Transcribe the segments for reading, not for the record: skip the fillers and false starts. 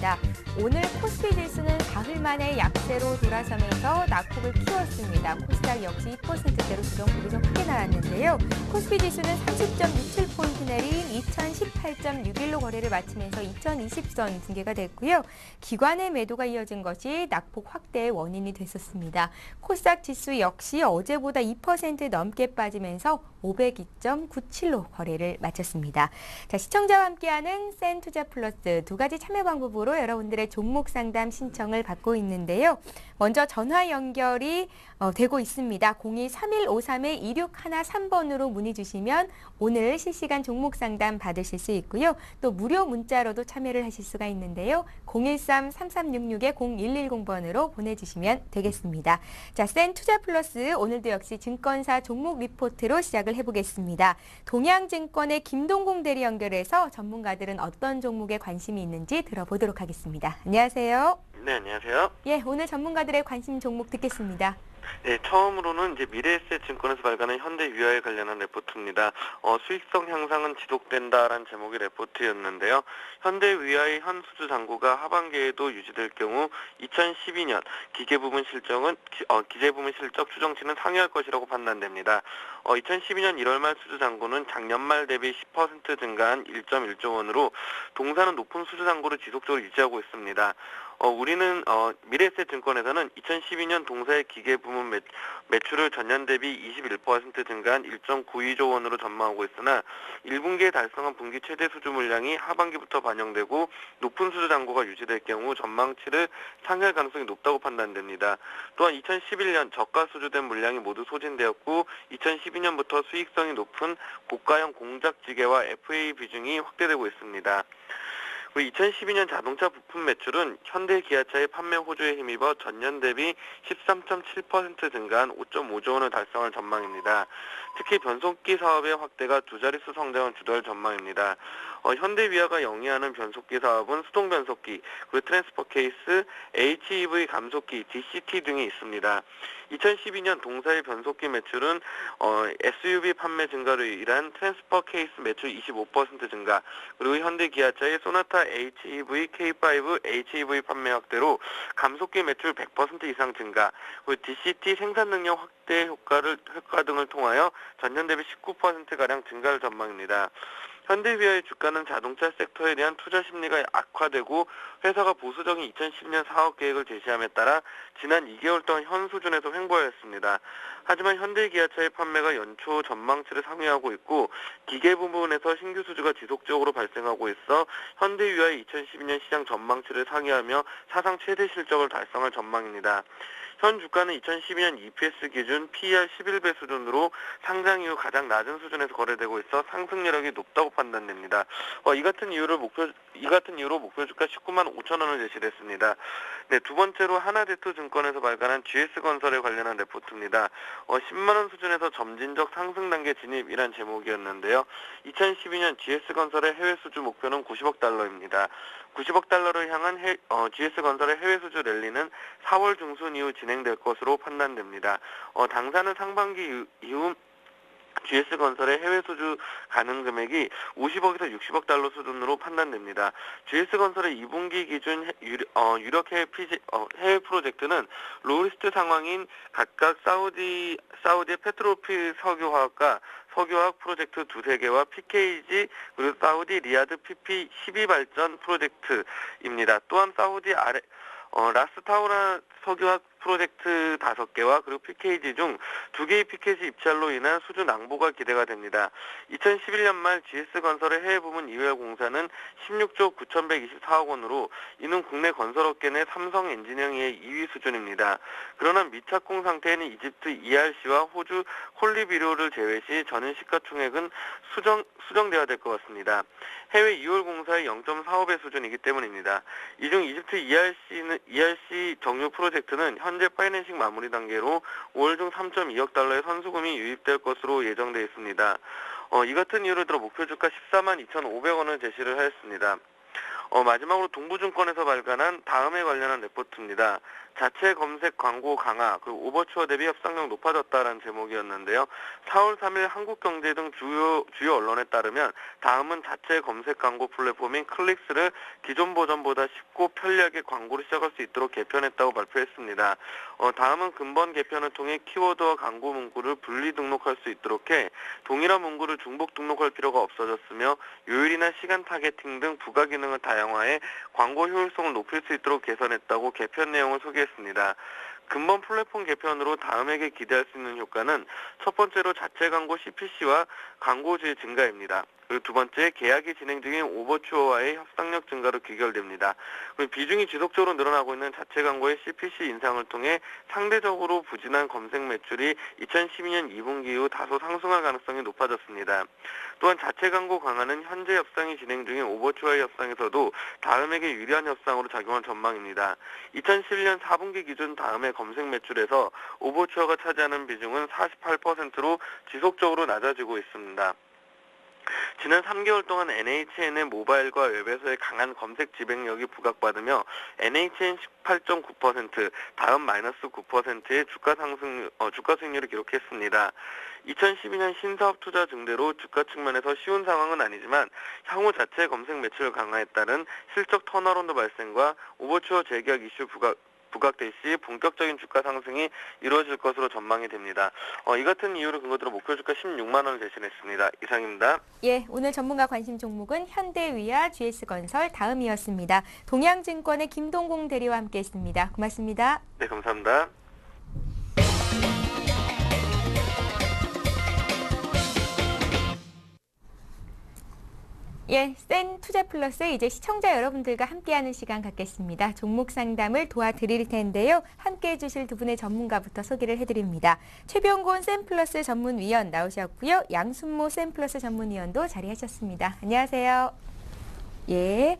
있습니다. 오늘 코스피 지수는 사흘 만에 약세로 돌아서면서 낙폭을 키웠습니다. 코스닥 역시 2%대로 조정폭이 좀 크게 나왔는데요. 코스피 지수는 30.67포인트 내린 2018.61로 거래를 마치면서 2020선 붕괴가 됐고요. 기관의 매도가 이어진 것이 낙폭 확대의 원인이 됐었습니다. 코스닥 지수 역시 어제보다 2% 넘게 빠지면서 502.97로 거래를 마쳤습니다. 자, 시청자와 함께하는 센투자 플러스 두 가지 참여 방법으로 여러분들의 종목 상담 신청을 받고 있는데요. 먼저 전화 연결이 되고 있습니다. 02-3153-2613번으로 문의 주시면 오늘 실시간 종목 상담 받으실 수 있고요. 또 무료 문자로도 참여를 하실 수가 있는데요. 013-3366-0110번으로 보내주시면 되겠습니다. 자, 센투자 플러스 오늘도 역시 증권사 종목 리포트로 시작을 해보겠습니다. 동양증권의 김동공 대리 연결해서 전문가들은 어떤 종목에 관심이 있는지 들어보도록 하겠습니다. 안녕하세요. 네, 안녕하세요. 예, 오늘 전문가들의 관심 종목 듣겠습니다. 네, 처음으로는 이제 미래에셋증권에서 발간한 현대위아에 관련한 레포트입니다. 수익성 향상은 지속된다라는 제목의 레포트였는데요. 현대위아의 현 수주 잔고가 하반기에도 유지될 경우 2012년 기계 부분 실적 추정치는 상회할 것이라고 판단됩니다. 2012년 1월 말 수주 잔고는 작년 말 대비 10% 증가한 1.1조 원으로 동사는 높은 수주 잔고를 지속적으로 유지하고 있습니다. 우리는 미래에셋증권에서는 2012년 동사의 기계 부문 매출을 전년 대비 21% 증가한 1.92조 원으로 전망하고 있으나 1분기에 달성한 분기 최대 수주 물량이 하반기부터 반영되고 높은 수주 잔고가 유지될 경우 전망치를 상회할 가능성이 높다고 판단됩니다. 또한 2011년 저가 수주된 물량이 모두 소진되었고 2012년부터 수익성이 높은 고가형 공작지계와 FA 비중이 확대되고 있습니다. 2012년 자동차 부품 매출은 현대 기아차의 판매 호조에 힘입어 전년 대비 13.7% 증가한 5.5조 원을 달성할 전망입니다. 특히 변속기 사업의 확대가 두 자릿수 성장을 주도할 전망입니다. 현대위아가 영위하는 변속기 사업은 수동 변속기, 그리고 트랜스퍼 케이스, HEV 감속기, DCT 등이 있습니다. 2012년 동사의 변속기 매출은 SUV 판매 증가로 인한 트랜스퍼 케이스 매출 25% 증가, 그리고 현대 기아차의 소나타 HEV, K5, HEV 판매 확대로 감속기 매출 100% 이상 증가, 그리고 DCT 생산 능력 확대 효과 등을 통하여 전년 대비 19%가량 증가할 전망입니다. 현대위아의 주가는 자동차 섹터에 대한 투자 심리가 악화되고 회사가 보수적인 2010년 사업 계획을 제시함에 따라 지난 2개월 동안 현 수준에서 횡보하였습니다. 하지만 현대기아차의 판매가 연초 전망치를 상회하고 있고 기계 부분에서 신규 수주가 지속적으로 발생하고 있어 현대위아의 2012년 시장 전망치를 상회하며 사상 최대 실적을 달성할 전망입니다. 현 주가는 2012년 EPS 기준 PER 11배 수준으로 상장 이후 가장 낮은 수준에서 거래되고 있어 상승 여력이 높다고 판단됩니다. 이 같은 이유로 목표 주가 19만 5천 원을 제시했습니다. 네, 두 번째로 하나대투증권에서 발간한 GS건설에 관련한 레포트입니다. 10만 원 수준에서 점진적 상승 단계 진입이란 제목이었는데요. 2012년 GS건설의 해외 수주 목표는 90억 달러입니다. 90억 달러를 향한 GS건설의 해외 수주 랠리는 4월 중순 이후 진행될 것으로 판단됩니다. 당사는 상반기 이후 GS건설의 해외 수주 가능 금액이 50억에서 60억 달러 수준으로 판단됩니다. GS건설의 2분기 기준 유력 해외 프로젝트는 로리스트 상황인 각각 사우디의 페트로필 석유화학과 석유화학 프로젝트 두세 개와 PKG 그리고 사우디 리아드 PP 12발전 프로젝트입니다. 또한 사우디 라스타우라 석유화학 프로젝트 5개와 그리고 PKG 중 2개의 PKG 입찰로 인한 수주 낭보가 기대가 됩니다. 2011년 말 GS건설의 해외 부문 이외 공사는 16조 9,124억 원으로 이는 국내 건설업계 내 삼성 엔지니어링의 2위 수준입니다. 그러나 미착공 상태인 이집트 ERC와 호주 홀리비료를 제외시 전년 시가총액은 수정되어야 될 것 같습니다. 해외 2월 공사의 0.45배 수준이기 때문입니다. 이 중 이집트 ERC 정유 프로젝트는 현재 파이낸싱 마무리 단계로 5월 중 3.2억 달러의 선수금이 유입될 것으로 예정되어 있습니다. 이 같은 이유를 들어 목표 주가 14만 2,500원을 제시를 하였습니다. 마지막으로 동부증권에서 발간한 다음에 관련한 레포트입니다. 자체 검색 광고 강화, 그리고 오버추어 대비 협상력 높아졌다라는 제목이었는데요. 4월 3일 한국경제 등 주요 언론에 따르면 다음은 자체 검색 광고 플랫폼인 클릭스를 기존 버전보다 쉽고 편리하게 광고를 시작할 수 있도록 개편했다고 발표했습니다. 다음은 근본 개편을 통해 키워드와 광고 문구를 분리 등록할 수 있도록 해 동일한 문구를 중복 등록할 필요가 없어졌으며 요일이나 시간 타겟팅 등 부가 기능을 다양화해 광고 효율성을 높일 수 있도록 개선했다고 개편 내용을 소개했습니다. 근본 플랫폼 개편으로 다음에게 기대할 수 있는 효과는 첫 번째로 자체 광고 CPC와 광고주의 증가입니다. 그리고 두 번째, 계약이 진행 중인 오버추어와의 협상력 증가로 귀결됩니다. 그리고 비중이 지속적으로 늘어나고 있는 자체 광고의 CPC 인상을 통해 상대적으로 부진한 검색 매출이 2012년 2분기 이후 다소 상승할 가능성이 높아졌습니다. 또한 자체 광고 강화는 현재 협상이 진행 중인 오버추어의 협상에서도 다음에게 유리한 협상으로 작용할 전망입니다. 2011년 4분기 기준 다음의 검색 매출에서 오버추어가 차지하는 비중은 48%로 지속적으로 낮아지고 있습니다. 지난 3개월 동안 NHN의 모바일과 웹에서의 강한 검색 지배력이 부각받으며 NHN 18.9%, 다음 마이너스 9%의 주가 수익률을 기록했습니다. 2012년 신사업 투자 증대로 주가 측면에서 쉬운 상황은 아니지만 향후 자체 검색 매출 강화에 따른 실적 턴어라운드 발생과 오버추어 재계약 이슈 부각될 시 본격적인 주가 상승이 이루어질 것으로 전망이 됩니다. 이 같은 이유를 근거로 목표 주가 16만 원을 제시했습니다. 이상입니다. 예, 오늘 전문가 관심 종목은 현대위아, GS건설, 다음이었습니다. 동양증권의 김동공 대리와 함께했습니다. 고맙습니다. 네, 감사합니다. 예, 센 투자 플러스 이제 시청자 여러분들과 함께하는 시간 갖겠습니다. 종목 상담을 도와드릴 텐데요. 함께해 주실 두 분의 전문가부터 소개를 해드립니다. 최병곤 센 플러스 전문위원 나오셨고요. 양순모 센 플러스 전문위원도 자리하셨습니다. 안녕하세요. 예,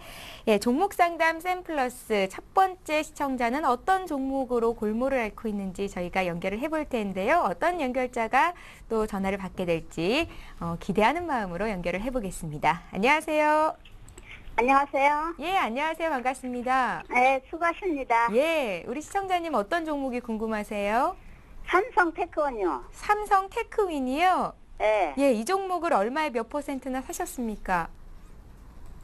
종목 상담 센 플러스 첫 번째 시청자는 어떤 종목으로 골몰을 앓고 있는지 저희가 연결을 해볼 텐데요. 어떤 연결자가 또 전화를 받게 될지 기대하는 마음으로 연결을 해보겠습니다. 안녕하세요. 안녕하세요. 예, 안녕하세요. 반갑습니다. 네, 수고하십니다. 예, 우리 시청자님 어떤 종목이 궁금하세요? 삼성테크원이요. 삼성 테크윈이요? 네. 예, 이 종목을 얼마에 몇 %나 사셨습니까?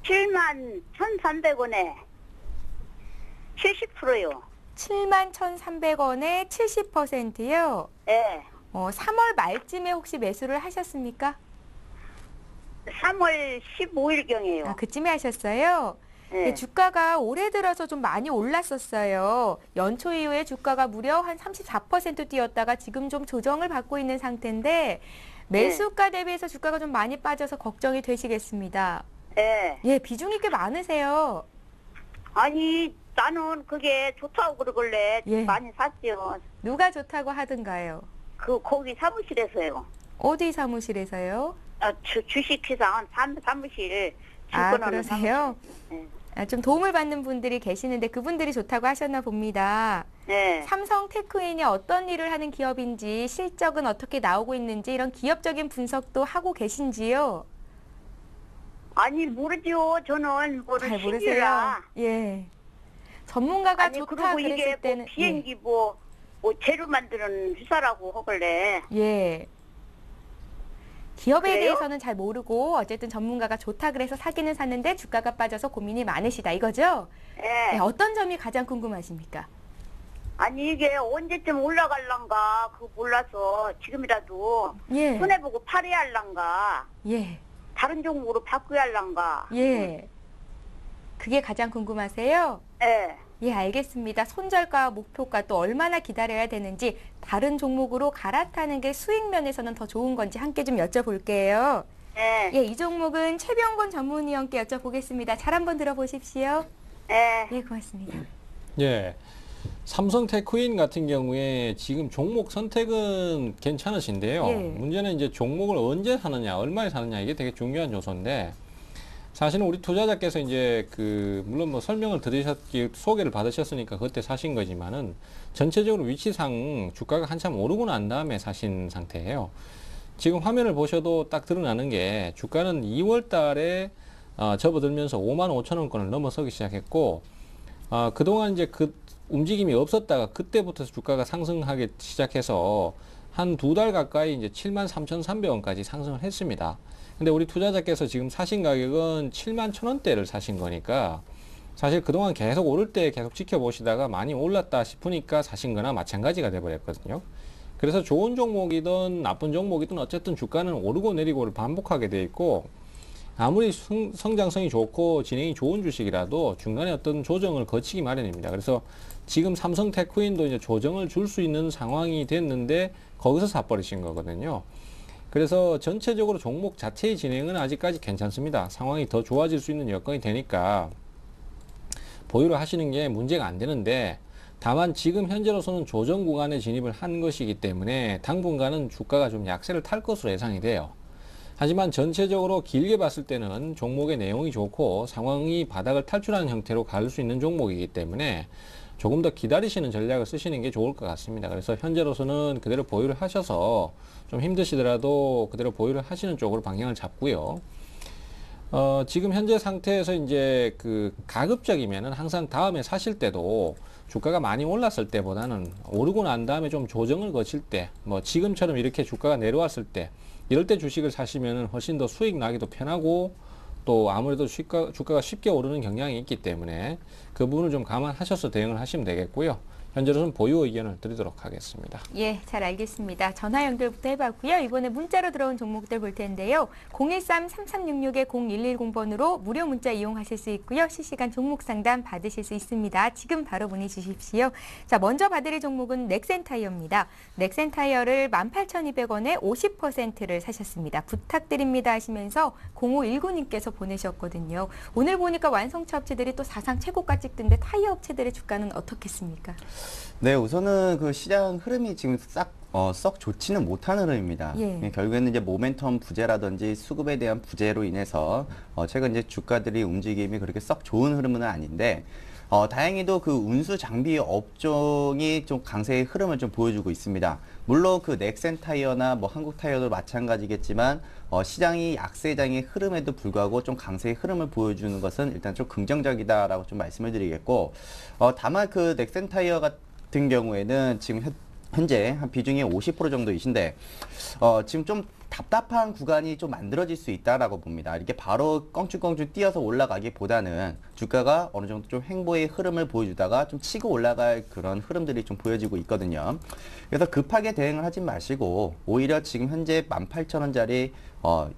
71,300원에 70%요. 71,300원에 70%요? 네. 3월 말쯤에 혹시 매수를 하셨습니까? 3월 15일경에요. 아, 그쯤에 하셨어요? 네. 네, 주가가 올해 들어서 좀 많이 올랐었어요. 연초 이후에 주가가 무려 한 34% 뛰었다가 지금 좀 조정을 받고 있는 상태인데 매수가 대비해서 주가가 좀 많이 빠져서 걱정이 되시겠습니다. 네. 예, 비중이 꽤 많으세요. 아니, 나는 그게 좋다고 그러길래 예. 많이 샀죠. 누가 좋다고 하던가요? 거기 사무실에서요. 어디 사무실에서요? 주식회사 사무실. 아, 주권하는 그러세요? 사무실. 아, 좀 도움을 받는 분들이 계시는데 그분들이 좋다고 하셨나 봅니다. 네. 삼성 테크윈이 어떤 일을 하는 기업인지, 실적은 어떻게 나오고 있는지 이런 기업적인 분석도 하고 계신지요? 아니, 모르죠. 저는 뭐를 잘 모르세요? 신기라. 예. 전문가가 아니, 좋다 그리고 이게 그랬을 때는 뭐 비행기 뭐 재료 만드는 회사라고 하길래. 예. 기업에 그래요? 대해서는 잘 모르고 어쨌든 전문가가 좋다 그래서 사기는 샀는데 주가가 빠져서 고민이 많으시다 이거죠? 예. 네, 어떤 점이 가장 궁금하십니까? 아니, 이게 언제쯤 올라갈란가 그거 몰라서 지금이라도 예. 손해보고 팔아야 할란가 예. 다른 종목으로 바꿔야 할란가. 예. 그게 가장 궁금하세요? 예. 예, 알겠습니다. 손절가, 목표가 또 얼마나 기다려야 되는지 다른 종목으로 갈아타는 게 수익 면에서는 더 좋은 건지 함께 좀 여쭤볼게요. 예. 예, 이 종목은 최병곤 전문위원께 여쭤보겠습니다. 잘 한번 들어보십시오. 예. 예, 고맙습니다. 예. 삼성 테크윈 같은 경우에 지금 종목 선택은 괜찮으신데요. 예. 문제는 이제 종목을 언제 사느냐, 얼마에 사느냐 이게 되게 중요한 요소인데 사실은 우리 투자자께서 이제 물론 뭐 설명을 들으셨기 소개를 받으셨으니까 그때 사신 거지만은 전체적으로 위치상 주가가 한참 오르고 난 다음에 사신 상태예요. 지금 화면을 보셔도 딱 드러나는 게 주가는 2월 달에 접어들면서 55,000원권을 넘어서기 시작했고 그동안 이제 움직임이 없었다가 그때부터 주가가 상승하기 시작해서 한 2달 가까이 이제 73,300원까지 상승을 했습니다. 근데 우리 투자자께서 지금 사신 가격은 71,000원대를 사신 거니까 사실 그동안 계속 오를 때 계속 지켜보시다가 많이 올랐다 싶으니까 사신 거나 마찬가지가 돼버렸거든요. 그래서 좋은 종목이든 나쁜 종목이든 어쨌든 주가는 오르고 내리고를 반복하게 돼 있고, 아무리 성장성이 좋고 진행이 좋은 주식이라도 중간에 어떤 조정을 거치기 마련입니다. 그래서 지금 삼성테크윈도 이제 조정을 줄 수 있는 상황이 됐는데 거기서 사버리신 거거든요. 그래서 전체적으로 종목 자체의 진행은 아직까지 괜찮습니다. 상황이 더 좋아질 수 있는 여건이 되니까 보유를 하시는 게 문제가 안 되는데, 다만 지금 현재로서는 조정 구간에 진입을 한 것이기 때문에 당분간은 주가가 좀 약세를 탈 것으로 예상이 돼요. 하지만 전체적으로 길게 봤을 때는 종목의 내용이 좋고 상황이 바닥을 탈출하는 형태로 갈 수 있는 종목이기 때문에 조금 더 기다리시는 전략을 쓰시는 게 좋을 것 같습니다. 그래서 현재로서는 그대로 보유를 하셔서 좀 힘드시더라도 그대로 보유를 하시는 쪽으로 방향을 잡고요. 지금 현재 상태에서 이제 그 가급적이면은 항상 다음에 사실 때도 주가가 많이 올랐을 때보다는 오르고 난 다음에 좀 조정을 거칠 때, 뭐 지금처럼 이렇게 주가가 내려왔을 때, 이럴 때 주식을 사시면은 훨씬 더 수익 나기도 편하고, 또 아무래도 주가가 쉽게 오르는 경향이 있기 때문에 그 부분을 좀 감안하셔서 대응을 하시면 되겠고요. 현재로는 보유 의견을 드리도록 하겠습니다. 예, 잘 알겠습니다. 전화 연결부터 해봤고요. 이번에 문자로 들어온 종목들 볼 텐데요. 013-3366-0110번으로 무료 문자 이용하실 수 있고요. 실시간 종목 상담 받으실 수 있습니다. 지금 바로 문의 주십시오. 자, 먼저 봐드릴 종목은 넥센타이어입니다. 넥센타이어를 18,200원에 50%를 사셨습니다. 부탁드립니다 하시면서 0519님께서 보내셨거든요. 오늘 보니까 완성차 업체들이 또 사상 최고가 찍던데 타이어 업체들의 주가는 어떻겠습니까? 네, 우선은 그 시장 흐름이 지금 썩 좋지는 못한 흐름입니다. 예. 결국에는 이제 모멘텀 부재라든지 수급에 대한 부재로 인해서 최근 이제 주가들이 움직임이 그렇게 썩 좋은 흐름은 아닌데, 다행히도 그 운수 장비 업종이 좀 강세의 흐름을 좀 보여주고 있습니다. 물론 그 넥센 타이어나 뭐 한국 타이어도 마찬가지겠지만 시장이 약세장의 흐름에도 불구하고 좀 강세의 흐름을 보여주는 것은 일단 좀 긍정적이다라고 좀 말씀을 드리겠고, 다만 그 넥센 타이어 같은 경우에는 지금 현재 한 비중이 50% 정도이신데 지금 좀 답답한 구간이 좀 만들어질 수 있다라고 봅니다. 이렇게 바로 껑충껑충 뛰어서 올라가기보다는 주가가 어느 정도 좀 횡보의 흐름을 보여주다가 좀 치고 올라갈 그런 흐름들이 좀 보여지고 있거든요. 그래서 급하게 대응을 하지 마시고 오히려 지금 현재 18,000원짜리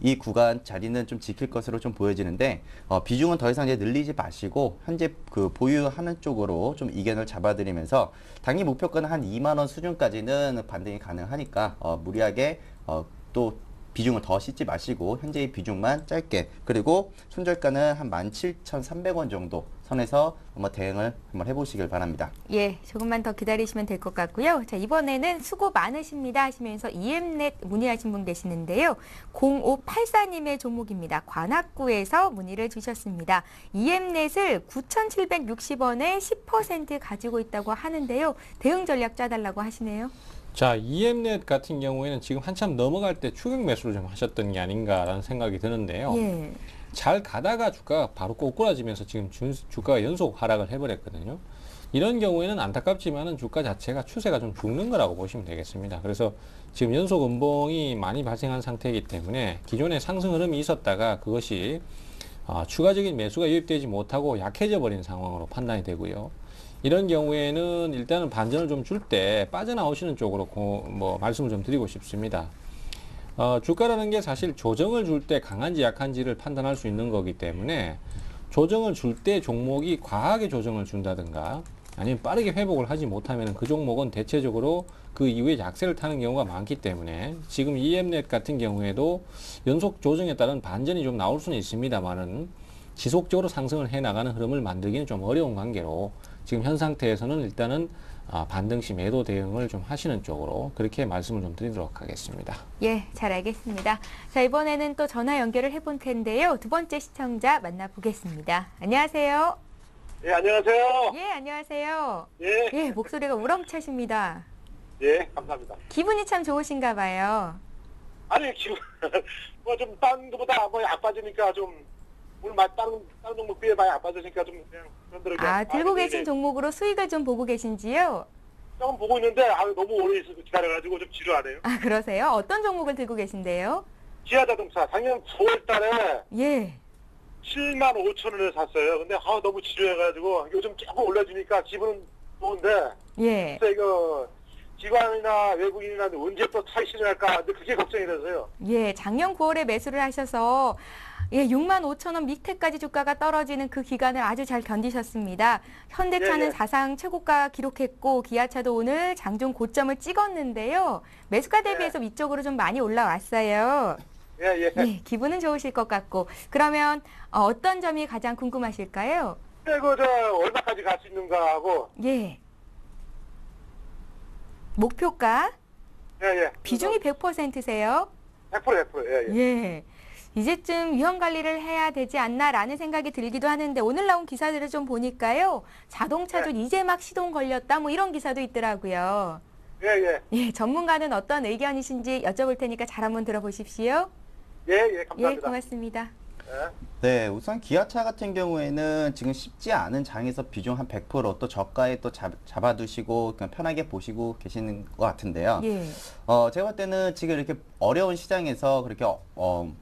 이 구간 자리는 좀 지킬 것으로 좀 보여지는데, 비중은 더 이상 이제 늘리지 마시고 현재 그 보유하는 쪽으로 좀 이견을 잡아드리면서 단기 목표가는 한 2만 원 수준까지는 반등이 가능하니까 무리하게 또 비중을 더 씻지 마시고 현재의 비중만 짧게, 그리고 손절가는 한 17,300원 정도 선에서 한번 대응을 한번 해보시길 바랍니다. 예, 조금만 더 기다리시면 될 것 같고요. 자, 이번에는 수고 많으십니다 하시면서 EM넷 문의하신 분 계시는데요. 0584님의 종목입니다. 관악구에서 문의를 주셨습니다. EM넷을 9,760원에 10% 가지고 있다고 하는데요. 대응 전략 짜달라고 하시네요. 자, EM넷 같은 경우에는 지금 한참 넘어갈 때 추격 매수를 좀 하셨던 게 아닌가라는 생각이 드는데요. 예. 잘 가다가 주가가 바로 꼬꾸라지면서 지금 주가가 연속 하락을 해버렸거든요. 이런 경우에는 안타깝지만은 주가 자체가 추세가 좀 죽는 거라고 보시면 되겠습니다. 그래서 지금 연속 음봉이 많이 발생한 상태이기 때문에 기존에 상승 흐름이 있었다가 그것이 추가적인 매수가 유입되지 못하고 약해져 버린 상황으로 판단이 되고요. 이런 경우에는 일단은 반전을 좀 줄 때 빠져나오시는 쪽으로 말씀을 좀 드리고 싶습니다. 주가라는 게 사실 조정을 줄 때 강한지 약한지를 판단할 수 있는 거기 때문에 조정을 줄 때 종목이 과하게 조정을 준다든가 아니면 빠르게 회복을 하지 못하면 그 종목은 대체적으로 그 이후에 약세를 타는 경우가 많기 때문에 지금 EM넷 같은 경우에도 연속 조정에 따른 반전이 좀 나올 수는 있습니다만은 지속적으로 상승을 해 나가는 흐름을 만들기는 좀 어려운 관계로 지금 현 상태에서는 일단은 반등시 매도 대응을 좀 하시는 쪽으로 그렇게 말씀을 좀 드리도록 하겠습니다. 예, 잘 알겠습니다. 자, 이번에는 또 전화 연결을 해볼 텐데요. 두 번째 시청자 만나보겠습니다. 안녕하세요. 예, 안녕하세요. 예, 안녕하세요. 예, 예, 목소리가 우렁차십니다. 예, 감사합니다. 기분이 참 좋으신가 봐요. 아니, 지금, 뭐 좀, 딴 것보다 뭐 약 빠지니까 좀, 오늘 다른 종목 비해 많이 안 빠지니까 좀 그냥 그런대로 아, 들고 계신 종목으로 수익을 좀 보고 계신지요? 조금 보고 있는데 너무 오래 있어서 기다려가지고 좀 지루하네요. 아, 그러세요? 어떤 종목을 들고 계신데요? 기아자동차 작년 9월 달에 예. 7만 5천 원에 샀어요. 근데 너무 지루해가지고 요즘 조금 올려주니까 기분은 좋은데 예. 글쎄 이거 기관이나 외국인이나 언제 또 차익 실현할까 근데 그게 걱정이 돼서요. 예, 작년 9월에 매수를 하셔서 6만 5천 원 밑에까지 주가가 떨어지는 그 기간을 아주 잘 견디셨습니다. 현대차는 예. 사상 최고가 기록했고 기아차도 오늘 장중 고점을 찍었는데요. 매수가 대비해서 위쪽으로 좀 많이 올라왔어요. 예. 예, 기분은 좋으실 것 같고 그러면 어떤 점이 가장 궁금하실까요? 그리고 얼마까지 갈 수 있는가 하고 예. 목표가 예. 비중이 100%세요? 100%. 예. 예. 이제쯤 위험 관리를 해야 되지 않나라는 생각이 들기도 하는데 오늘 나온 기사들을 좀 보니까요. 자동차도 이제 막 시동 걸렸다 뭐 이런 기사도 있더라고요. 예. 예, 전문가는 어떤 의견이신지 여쭤볼 테니까 잘 한번 들어보십시오. 예, 감사합니다. 예, 고맙습니다. 네, 우선 기아차 같은 경우에는 지금 쉽지 않은 장에서 비중 한 100%또 저가에 또 잡아두시고 그냥 편하게 보시고 계시는 것 같은데요. 예. 제가 볼 때는 지금 이렇게 어려운 시장에서 그렇게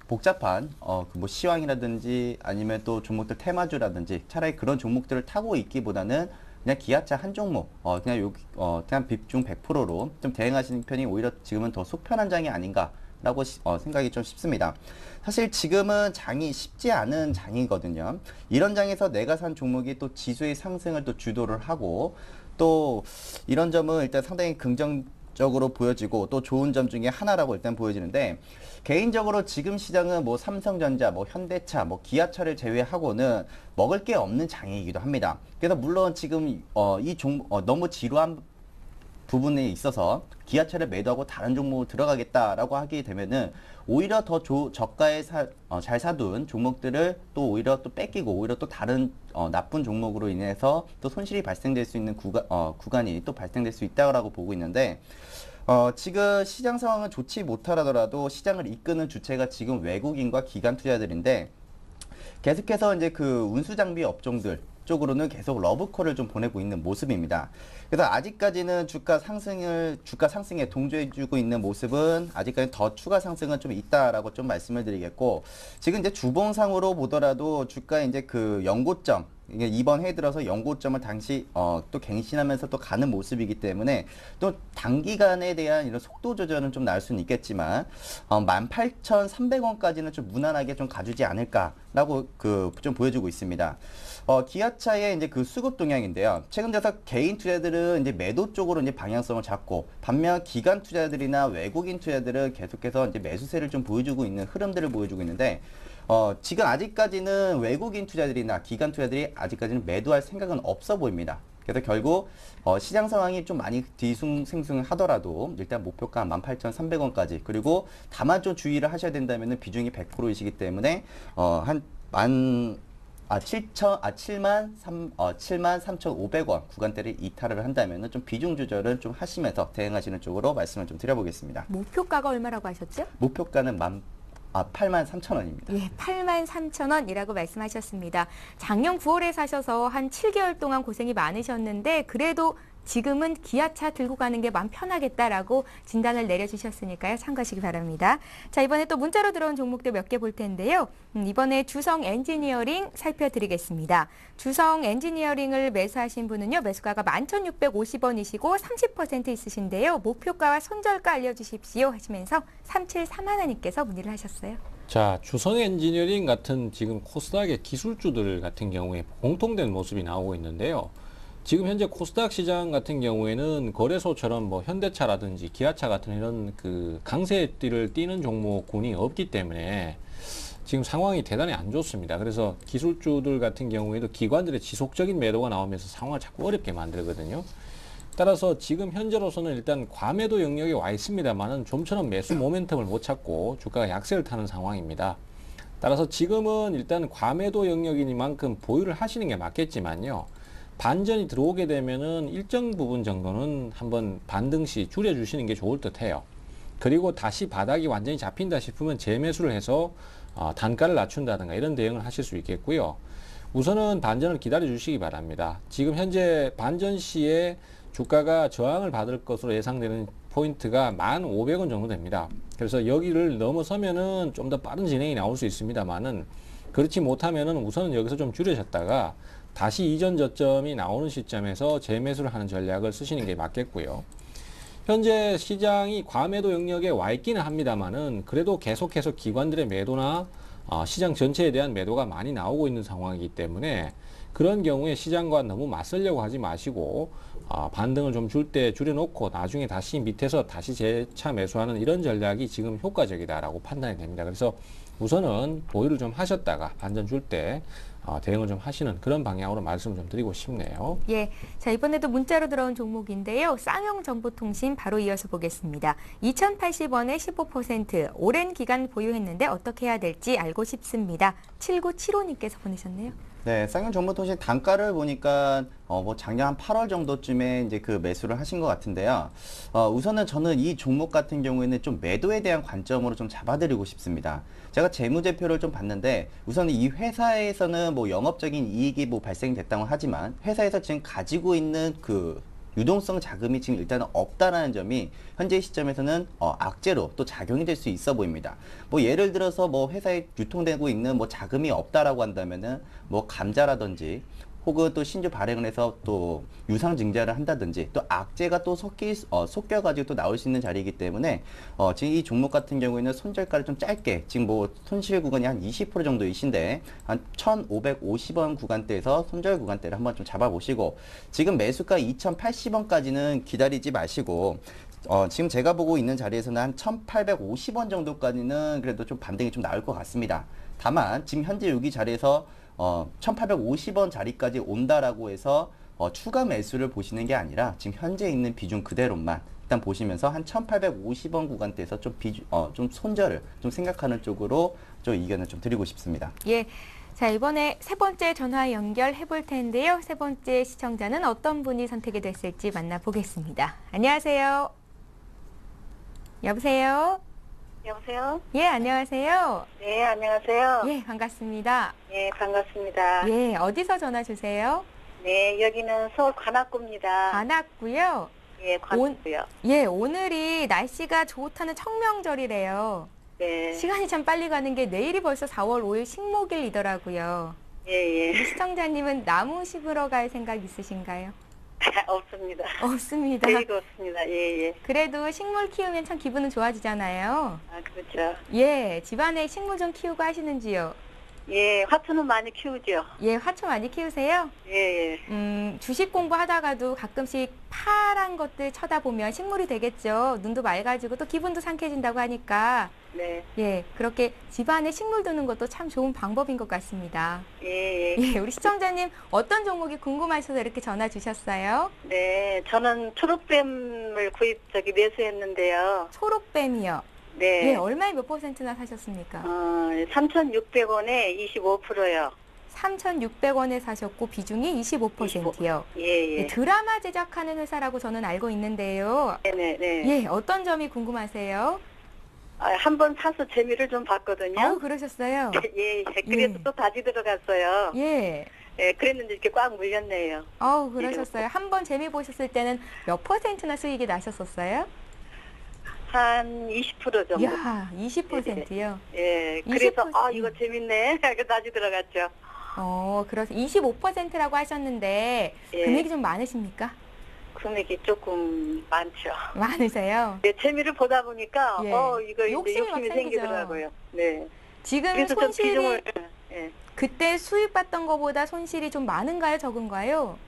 복잡한 뭐 시황이라든지 아니면 또 종목들 테마주라든지 차라리 그런 종목들을 타고 있기보다는 그냥 기아차 한 종목, 그냥 비중 100%로 좀 대응하시는 편이 오히려 지금은 더 속편한 장이 아닌가라고 생각이 좀 쉽습니다. 사실 지금은 장이 쉽지 않은 장이거든요. 이런 장에서 내가 산 종목이 또 지수의 상승을 또 주도를 하고 또 이런 점은 일단 상당히 긍정적으로 보여지고 또 좋은 점 중에 하나라고 일단 보여지는데 개인적으로 지금 시장은 뭐 삼성전자, 뭐 현대차, 뭐 기아차를 제외하고는 먹을 게 없는 장이기도 합니다. 그래서 물론 지금 이 종목 너무 지루한 부분에 있어서 기아차를 매도하고 다른 종목으로 들어가겠다라고 하게 되면은 오히려 더 저가에 잘 사둔 종목들을 또 오히려 또 뺏기고 오히려 또 다른 나쁜 종목으로 인해서 또 손실이 발생될 수 있는 구간이 또 발생될 수 있다고 보고 있는데 지금 시장 상황은 좋지 못하더라도 시장을 이끄는 주체가 지금 외국인과 기관 투자들인데 계속해서 이제 그 운수 장비 업종들 쪽으로는 계속 러브콜을 좀 보내고 있는 모습입니다. 그래서 아직까지는 주가 상승에 동조해주고 있는 모습은 아직까지 더 추가 상승은 좀 있다라고 좀 말씀을 드리겠고 지금 이제 주봉상으로 보더라도 주가 이제 그 연고점 이번 해 들어서 연고점을 당시 또 갱신하면서 또 가는 모습이기 때문에 또 단기간에 대한 이런 속도 조절은 좀 나올 수는 있겠지만 18,300원까지는 좀 무난하게 좀 가주지 않을까라고 좀 보여주고 있습니다. 기아차의 이제 그 수급 동향인데요. 최근 들어서 개인 투자들은 이제 매도 쪽으로 이제 방향성을 잡고 반면 기관 투자들이나 외국인 투자들은 계속해서 이제 매수세를 좀 보여주고 있는 흐름들을 보여주고 있는데 지금 아직까지는 외국인 투자들이나 기관 투자들이 아직까지는 매도할 생각은 없어 보입니다. 그래서 결국 시장 상황이 좀 많이 뒤숭생숭하더라도 일단 목표가 18,300원까지 그리고 다만 좀 주의를 하셔야 된다면 비중이 100%이시기 때문에 73,500원 구간대를 이탈을 한다면 좀 비중 조절은 좀 하시면서 대응하시는 쪽으로 말씀을 좀 드려보겠습니다. 목표가가 얼마라고 하셨죠? 목표가는 83,000원입니다. 예, 83,000원이라고 말씀하셨습니다. 작년 9월에 사셔서 한 7개월 동안 고생이 많으셨는데 그래도 지금은 기아차 들고 가는 게 마음 편하겠다라고 진단을 내려주셨으니까요. 참고하시기 바랍니다. 자, 이번에 또 문자로 들어온 종목들 몇 개 볼 텐데요. 이번에 주성 엔지니어링 살펴드리겠습니다. 주성 엔지니어링을 매수하신 분은요. 매수가가 11,650원이시고 30% 있으신데요. 목표가와 손절가 알려주십시오 하시면서 3731님께서 문의를 하셨어요. 자, 주성 엔지니어링 같은 지금 코스닥의 기술주들 같은 경우에 공통된 모습이 나오고 있는데요. 지금 현재 코스닥 시장 같은 경우에는 거래소처럼 뭐 현대차라든지 기아차 같은 이런 그 강세띠를 띄는 종목군이 없기 때문에 지금 상황이 대단히 안 좋습니다. 그래서 기술주들 같은 경우에도 기관들의 지속적인 매도가 나오면서 상황을 자꾸 어렵게 만들거든요. 따라서 지금 현재로서는 일단 과매도 영역에 와 있습니다만은 좀처럼 매수 모멘텀을 못 찾고 주가가 약세를 타는 상황입니다. 따라서 지금은 일단 과매도 영역이니만큼 보유를 하시는 게 맞겠지만요. 반전이 들어오게 되면은 일정 부분 정도는 한번 반등 시 줄여주시는 게 좋을 듯 해요. 그리고 다시 바닥이 완전히 잡힌다 싶으면 재매수를 해서 단가를 낮춘다든가 이런 대응을 하실 수 있겠고요. 우선은 반전을 기다려 주시기 바랍니다. 지금 현재 반전 시에 주가가 저항을 받을 것으로 예상되는 포인트가 1,500원 정도 됩니다. 그래서 여기를 넘어서면은 좀 더 빠른 진행이 나올 수 있습니다만은 그렇지 못하면은 우선은 여기서 좀 줄이셨다가 다시 이전 저점이 나오는 시점에서 재매수를 하는 전략을 쓰시는 게 맞겠고요. 현재 시장이 과매도 영역에 와 있기는 합니다만은 그래도 계속해서 기관들의 매도나 시장 전체에 대한 매도가 많이 나오고 있는 상황이기 때문에 그런 경우에 시장과 너무 맞서려고 하지 마시고 반등을 좀 줄 때 줄여놓고 나중에 다시 밑에서 다시 재차 매수하는 이런 전략이 지금 효과적이다라고 판단이 됩니다. 그래서 우선은 보유를 좀 하셨다가 반전 줄 때 대응을 좀 하시는 그런 방향으로 말씀을 좀 드리고 싶네요. 예, 자 이번에도 문자로 들어온 종목인데요. 쌍용정보통신 바로 이어서 보겠습니다. 2,080원에 15% 오랜 기간 보유했는데 어떻게 해야 될지 알고 싶습니다. 7975님께서 보내셨네요. 네, 쌍용정보통신 단가를 보니까 뭐 작년 한 8월 정도쯤에 이제 그 매수를 하신 것 같은데요. 우선은 저는 이 종목 같은 경우에는 좀 매도에 대한 관점으로 좀 잡아드리고 싶습니다. 제가 재무제표를 좀 봤는데 우선 이 회사에서는 뭐 영업적인 이익이 뭐 발생됐다고 하지만 회사에서 지금 가지고 있는 그 유동성 자금이 지금 일단은 없다라는 점이 현재 시점에서는 악재로 또 작용이 될 수 있어 보입니다. 뭐 예를 들어서 뭐 회사에 유통되고 있는 뭐 자금이 없다라고 한다면은 뭐 감자라든지 혹은 또 신주 발행을 해서 또 유상 증자를 한다든지 또 악재가 또 섞여가지고 또 나올 수 있는 자리이기 때문에 지금 이 종목 같은 경우에는 손절가를 좀 짧게 지금 뭐 손실 구간이 한 20% 정도이신데 한 1,550원 구간대에서 손절 구간대를 한번 좀 잡아보시고 지금 매수가 2,080원까지는 기다리지 마시고 지금 제가 보고 있는 자리에서는 한 1,850원 정도까지는 그래도 좀 반등이 좀 나올 것 같습니다. 다만 지금 현재 여기 자리에서 1,850원 자리까지 온다라고 해서 추가 매수를 보시는 게 아니라 지금 현재 있는 비중 그대로만 일단 보시면서 한 1,850원 구간대에서 좀 손절을 좀 생각하는 쪽으로 좀 의견을 좀 드리고 싶습니다. 예. 자, 이번에 세 번째 전화 연결해 볼 텐데요. 세 번째 시청자는 어떤 분이 선택이 됐을지 만나보겠습니다. 안녕하세요. 여보세요? 여보세요? 예, 안녕하세요. 네, 안녕하세요. 예, 반갑습니다. 네, 반갑습니다. 예, 어디서 전화 주세요? 네, 여기는 서울 관악구입니다. 관악구요. 예, 관악구요. 예, 오늘이 날씨가 좋다는 청명절이래요. 네. 시간이 참 빨리 가는 게 내일이 벌써 4월 5일 식목일이더라고요. 예, 예. 우리 시청자님은 나무 심으러 갈 생각 있으신가요? 없습니다. 없습니다. 계획 없습니다. 예, 예. 그래도 식물 키우면 참 기분은 좋아지잖아요. 아, 그렇죠. 예, 집안에 식물 좀 키우고 하시는지요? 예, 화초는 많이 키우죠. 예, 화초 많이 키우세요? 예, 주식 공부하다가도 가끔씩 파란 것들 쳐다보면 식물이 되겠죠. 눈도 맑아지고 또 기분도 상쾌해진다고 하니까. 네. 예, 그렇게 집안에 식물 두는 것도 참 좋은 방법인 것 같습니다. 예, 예. 예, 우리 시청자님 어떤 종목이 궁금하셔서 이렇게 전화 주셨어요? 네, 저는 초록뱀을 매수했는데요. 초록뱀이요. 네. 예, 얼마에 몇 %나 사셨습니까? 3,600원에 25%요. 3,600원에 사셨고 비중이 25%요. 예, 예. 드라마 제작하는 회사라고 저는 알고 있는데요. 네네, 네. 예, 어떤 점이 궁금하세요? 한번 사서 재미를 좀 봤거든요. 그러셨어요? 예, 예. 그래서 예. 또 다시 들어갔어요. 예. 예, 그랬는데 이렇게 꽉 물렸네요. 그러셨어요. 한번 재미 보셨을 때는 몇 %나 수익이 나셨었어요? 한 20% 정도. 이야, 20%요? 예, 그래서 20%. 이거 재밌네. 그래서 다시 들어갔죠. 그래서 25%라고 하셨는데 예. 금액이 좀 많으십니까? 금액이 조금 많죠. 많으세요? 네, 재미를 보다 보니까 예. 이거 이제 욕심이 막 욕심이 생기죠. 생기더라고요. 네. 지금 그래서 좀 손실이 비중을 예, 그때 수익 봤던 것보다 손실이 좀 많은가요? 적은가요?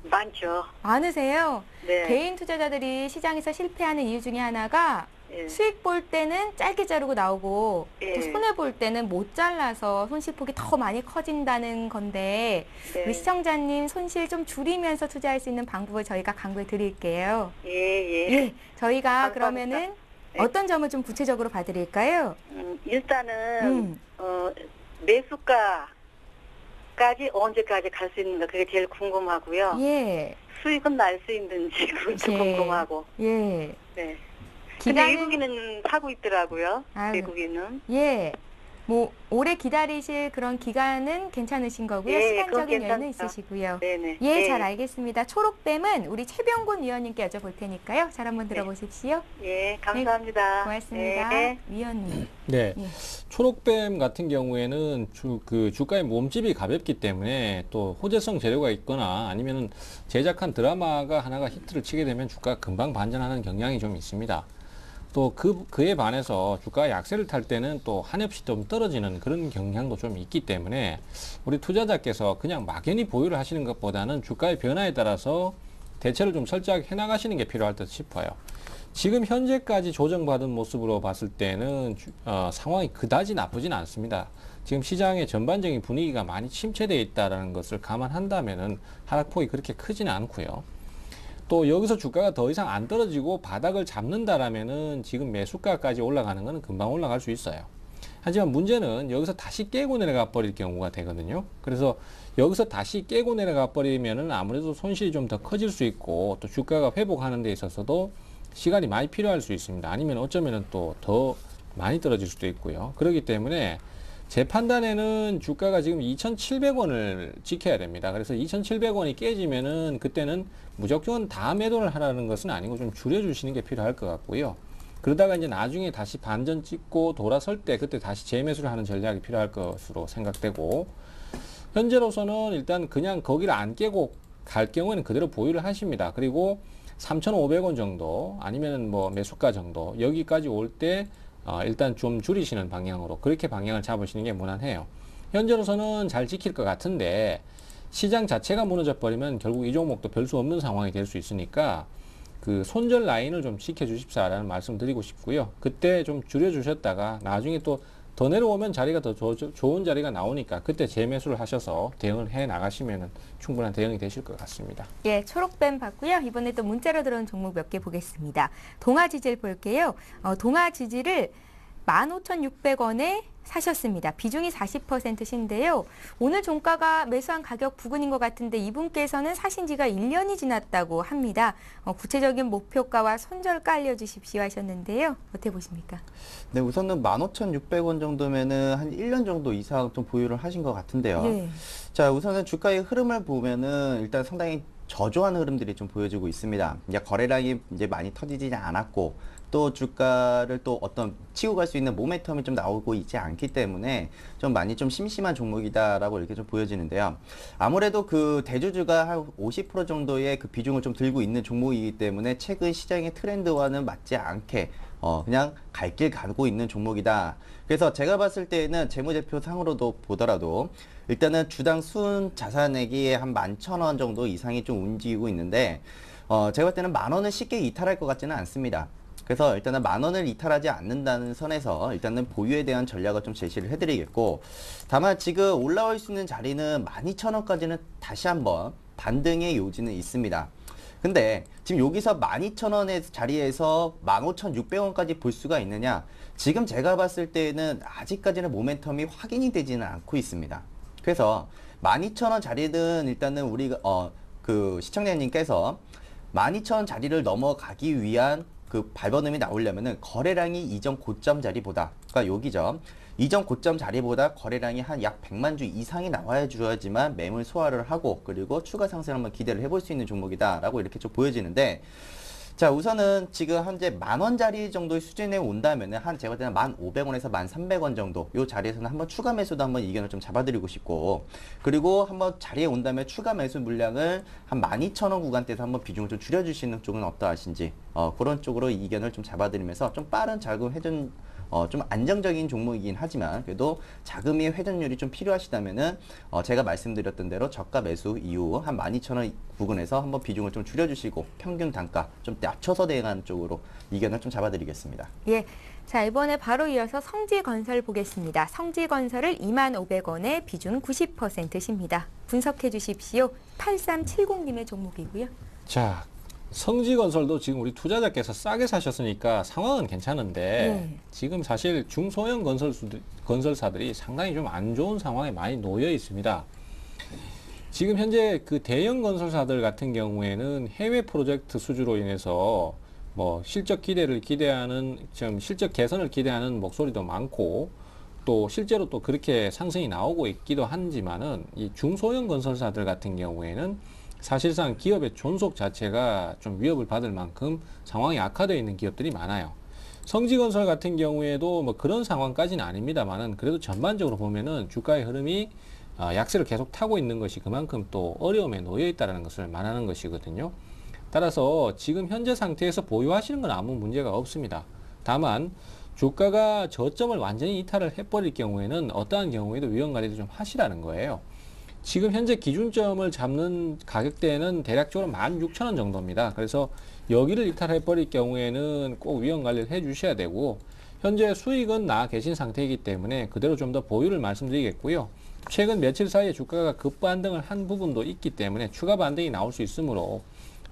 많죠. 많으세요? 네. 개인 투자자들이 시장에서 실패하는 이유 중에 하나가 예. 수익 볼 때는 짧게 자르고 나오고 예. 또 손해 볼 때는 못 잘라서 손실폭이 더 많이 커진다는 건데 네. 우리 시청자님 손실 좀 줄이면서 투자할 수 있는 방법을 저희가 강구해 드릴게요. 예, 예. 예, 저희가 감사합니다. 그러면은 네. 어떤 점을 좀 구체적으로 봐드릴까요? 일단은 매수가까지 언제까지 갈 수 있는가 그게 제일 궁금하고요. 예, 수익은 날 수 있는지 그것도 예. 궁금하고. 예. 네. 근데 기간은 외국인은 사고 있더라고요. 아유. 외국인은. 예. 뭐 오래 기다리실 그런 기간은 괜찮으신 거고요. 예, 시간적인 그건 여유는 괜찮죠. 있으시고요. 네네. 예, 네. 잘 알겠습니다. 초록뱀은 우리 최병곤 위원님께 여쭤볼 테니까요. 잘 한번 들어보십시오. 예, 감사합니다. 고맙습니다. 네. 위원님. 네. 예. 초록뱀 같은 경우에는 주가의 몸집이 가볍기 때문에 또 호재성 재료가 있거나 아니면은 제작한 드라마가 하나가 히트를 치게 되면 주가가 금방 반전하는 경향이 좀 있습니다. 또 그에 반해서 주가가 약세를 탈 때는 또 한없이 좀 떨어지는 그런 경향도 좀 있기 때문에 우리 투자자께서 그냥 막연히 보유를 하시는 것보다는 주가의 변화에 따라서 대처를 좀 철저하게 해나가시는 게 필요할 듯 싶어요. 지금 현재까지 조정받은 모습으로 봤을 때는 상황이 그다지 나쁘진 않습니다. 지금 시장의 전반적인 분위기가 많이 침체되어 있다는 것을 감안한다면은 하락폭이 그렇게 크지는 않고요. 또 여기서 주가가 더 이상 안 떨어지고 바닥을 잡는다라면은 지금 매수가까지 올라가는 것은 금방 올라갈 수 있어요. 하지만 문제는 여기서 다시 깨고 내려가 버릴 경우가 되거든요. 그래서 여기서 다시 깨고 내려가 버리면은 아무래도 손실이 좀 더 커질 수 있고 또 주가가 회복하는 데 있어서도 시간이 많이 필요할 수 있습니다. 아니면 어쩌면은 또 더 많이 떨어질 수도 있고요. 그렇기 때문에 제 판단에는 주가가 지금 2,700원을 지켜야 됩니다. 그래서 2,700원이 깨지면은 그때는 무조건 다 매도를 하라는 것은 아니고 좀 줄여주시는 게 필요할 것 같고요. 그러다가 이제 나중에 다시 반전 찍고 돌아설 때 그때 다시 재매수를 하는 전략이 필요할 것으로 생각되고, 현재로서는 일단 그냥 거기를 안 깨고 갈 경우에는 그대로 보유를 하십니다. 그리고 3,500원 정도 아니면 뭐 매수가 정도 여기까지 올 때 일단 좀 줄이시는 방향으로 그렇게 방향을 잡으시는 게 무난해요. 현재로서는 잘 지킬 것 같은데 시장 자체가 무너져 버리면 결국 이 종목도 별 수 없는 상황이 될 수 있으니까 그 손절 라인을 좀 지켜주십사라는 말씀 드리고 싶고요. 그때 좀 줄여주셨다가 나중에 또 더 내려오면 자리가 더 좋은 자리가 나오니까 그때 재매수를 하셔서 대응을 해 나가시면 충분한 대응이 되실 것 같습니다. 예, 초록뱀 봤고요. 이번에 또 문자로 들어온 종목 몇 개 보겠습니다. 동아지질 볼게요. 동아지질을 15,600원에 사셨습니다. 비중이 40%신데요. 오늘 종가가 매수한 가격 부근인 것 같은데 이분께서는 사신 지가 1년이 지났다고 합니다. 구체적인 목표가와 손절가 알려주십시오 하셨는데요. 어떻게 보십니까? 네, 우선은 15,600원 정도면은 한 1년 정도 이상 좀 보유를 하신 것 같은데요. 예. 자, 우선은 주가의 흐름을 보면은 일단 상당히 저조한 흐름들이 좀 보여지고 있습니다. 이제 거래량이 이제 많이 터지지 않았고, 또 주가를 또 어떤 치고 갈 수 있는 모멘텀이 좀 나오고 있지 않기 때문에 좀 많이 좀 심심한 종목이다라고 이렇게 좀 보여지는데요. 아무래도 그 대주주가 한 50% 정도의 그 비중을 좀 들고 있는 종목이기 때문에 최근 시장의 트렌드와는 맞지 않게 그냥 갈 길 가고 있는 종목이다. 그래서 제가 봤을 때는 재무제표 상으로도 보더라도 일단은 주당 순 자산액이 한 11,000원 정도 이상이 좀 움직이고 있는데 제가 볼 때는 10,000원을 쉽게 이탈할 것 같지는 않습니다. 그래서 일단은 10,000원을 이탈하지 않는다는 선에서 일단은 보유에 대한 전략을 좀 제시를 해드리겠고, 다만 지금 올라올 수 있는 자리는 12,000원까지는 다시 한번 반등의 요지는 있습니다. 근데 지금 여기서 12,000원의 자리에서 15,600원까지 볼 수가 있느냐? 지금 제가 봤을 때는 아직까지는 모멘텀이 확인이 되지는 않고 있습니다. 그래서 12,000원 자리는 일단은 우리가 그 시청자님께서 12,000원 자리를 넘어가기 위한 그 발버둥이 나오려면은 거래량이 이전 고점 자리보다, 그러니까 여기죠. 이전 고점 자리보다 거래량이 한 약 100만 주 이상이 나와야 줘야지만 매물 소화를 하고 그리고 추가 상승을 한번 기대를 해볼 수 있는 종목이다라고 이렇게 좀 보여지는데, 자, 우선은 지금 현재 10,000원짜리 정도의 수준에 온다면은 제가 볼 때는 1,500원에서 1,300원 정도 요 자리에서는 한번 추가 매수도 한번 이견을 좀 잡아드리고 싶고, 그리고 한번 자리에 온다면 추가 매수 물량을 한 12,000원 구간대에서 한번 비중을 좀 줄여주시는 쪽은 어떠하신지 그런 쪽으로 이견을 좀 잡아드리면서 좀 빠른 자금 회전 좀 안정적인 종목이긴 하지만 그래도 자금의 회전율이 좀 필요하시다면은 제가 말씀드렸던 대로 저가 매수 이후 한 12,000원 부근에서 한번 비중을 좀 줄여주시고 평균 단가 좀 낮춰서 대응하는 쪽으로 이견을 좀 잡아드리겠습니다. 예. 자, 이번에 바로 이어서 성지건설 보겠습니다. 성지건설을 25,000원에 비중 90%십니다. 분석해 주십시오. 8370님의 종목이고요. 자, 성지건설도 지금 우리 투자자께서 싸게 사셨으니까 상황은 괜찮은데 지금 사실 중소형 건설사들이 상당히 좀 안 좋은 상황에 많이 놓여 있습니다. 지금 현재 그 대형 건설사들 같은 경우에는 해외 프로젝트 수주로 인해서 뭐 실적 기대하는 좀 실적 개선을 기대하는 목소리도 많고, 또 실제로 또 그렇게 상승이 나오고 있기도 하지만은 이 중소형 건설사들 같은 경우에는 사실상 기업의 존속 자체가 좀 위협을 받을 만큼 상황이 악화되어 있는 기업들이 많아요. 성지건설 같은 경우에도 뭐 그런 상황까지는 아닙니다만은 그래도 전반적으로 보면은 주가의 흐름이 약세를 계속 타고 있는 것이 그만큼 또 어려움에 놓여 있다는 것을 말하는 것이거든요. 따라서 지금 현재 상태에서 보유하시는 건 아무 문제가 없습니다. 다만 주가가 저점을 완전히 이탈을 해버릴 경우에는 어떠한 경우에도 위험 관리를 좀 하시라는 거예요. 지금 현재 기준점을 잡는 가격대는 대략적으로 16,000원 정도입니다. 그래서 여기를 이탈해버릴 경우에는 꼭 위험 관리를 해 주셔야 되고, 현재 수익은 나 계신 상태이기 때문에 그대로 좀 더 보유를 말씀드리겠고요. 최근 며칠 사이에 주가가 급반등을 한 부분도 있기 때문에 추가 반등이 나올 수 있으므로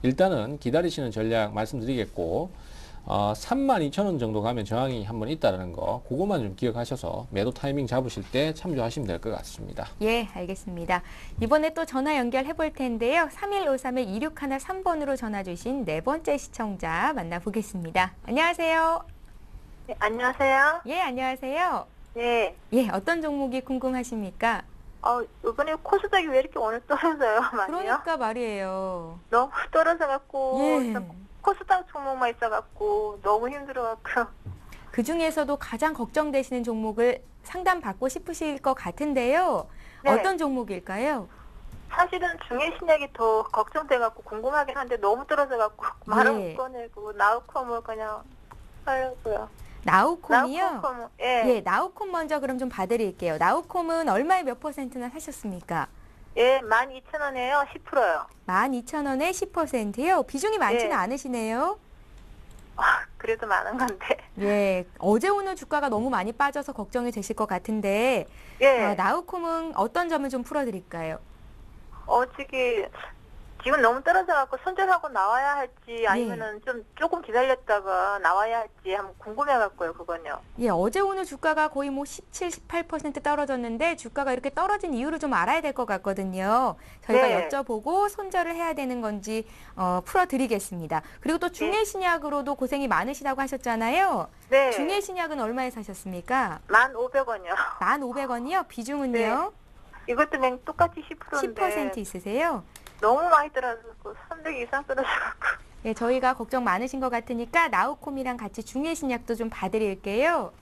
일단은 기다리시는 전략 말씀드리겠고, 32,000원 정도 가면 저항이 한번 있다는 거, 그것만 좀 기억하셔서 매도 타이밍 잡으실 때 참조하시면 될 것 같습니다. 예, 알겠습니다. 이번에 또 전화 연결해 볼 텐데요. 3153-2613번으로 전화 주신 네 번째 시청자 만나보겠습니다. 안녕하세요. 네, 안녕하세요. 예, 안녕하세요. 네. 예, 어떤 종목이 궁금하십니까? 이번에 코스닥이 왜 이렇게 오늘 떨어져요, 많이요? 그러니까 말이에요. 너무 떨어져갖고, 예. 코스닥 종목만 있어갖고, 너무 힘들어갖고. 그 중에서도 가장 걱정되시는 종목을 상담받고 싶으실 것 같은데요. 네. 어떤 종목일까요? 사실은 중해신약이 더 걱정돼갖고 궁금하긴 한데 너무 떨어져갖고, 말은 예. 못 꺼내고, 나우컴을 그냥 하려고요. 나우콤이요? 나우컴, 예. 예, 나우콤 먼저 그럼 좀 봐드릴게요. 나우콤은 얼마에 몇 %나 사셨습니까? 예, 12,000원에요, 10%요. 12,000원에 10%요? 비중이 많지는 예. 않으시네요. 그래도 많은 건데. 예, 어제 오늘 주가가 너무 많이 빠져서 걱정이 되실 것 같은데, 예. 나우콤은 어떤 점을 좀 풀어드릴까요? 지금 너무 떨어져갖고 손절하고 나와야 할지 아니면은 좀 조금 기다렸다가 나와야 할지 한번 궁금해갖고요, 그건요. 예, 어제 오늘 주가가 거의 뭐 17, 18% 떨어졌는데 주가가 이렇게 떨어진 이유를 좀 알아야 될 것 같거든요. 저희가 네. 여쭤보고 손절을 해야 되는 건지 풀어드리겠습니다. 그리고 또 중해신약으로도 고생이 많으시다고 하셨잖아요. 네. 중해신약은 얼마에 사셨습니까? 1,500원이요. 1,500원이요? 비중은요? 이것도 그냥 똑같이 10%인데 10% 있으세요? 너무 많이 떨어졌고 300 이상 떨어져갖고. 예, 저희가 걱정 많으신 것 같으니까 나우콤이랑 같이 중해신약도 좀 봐드릴게요.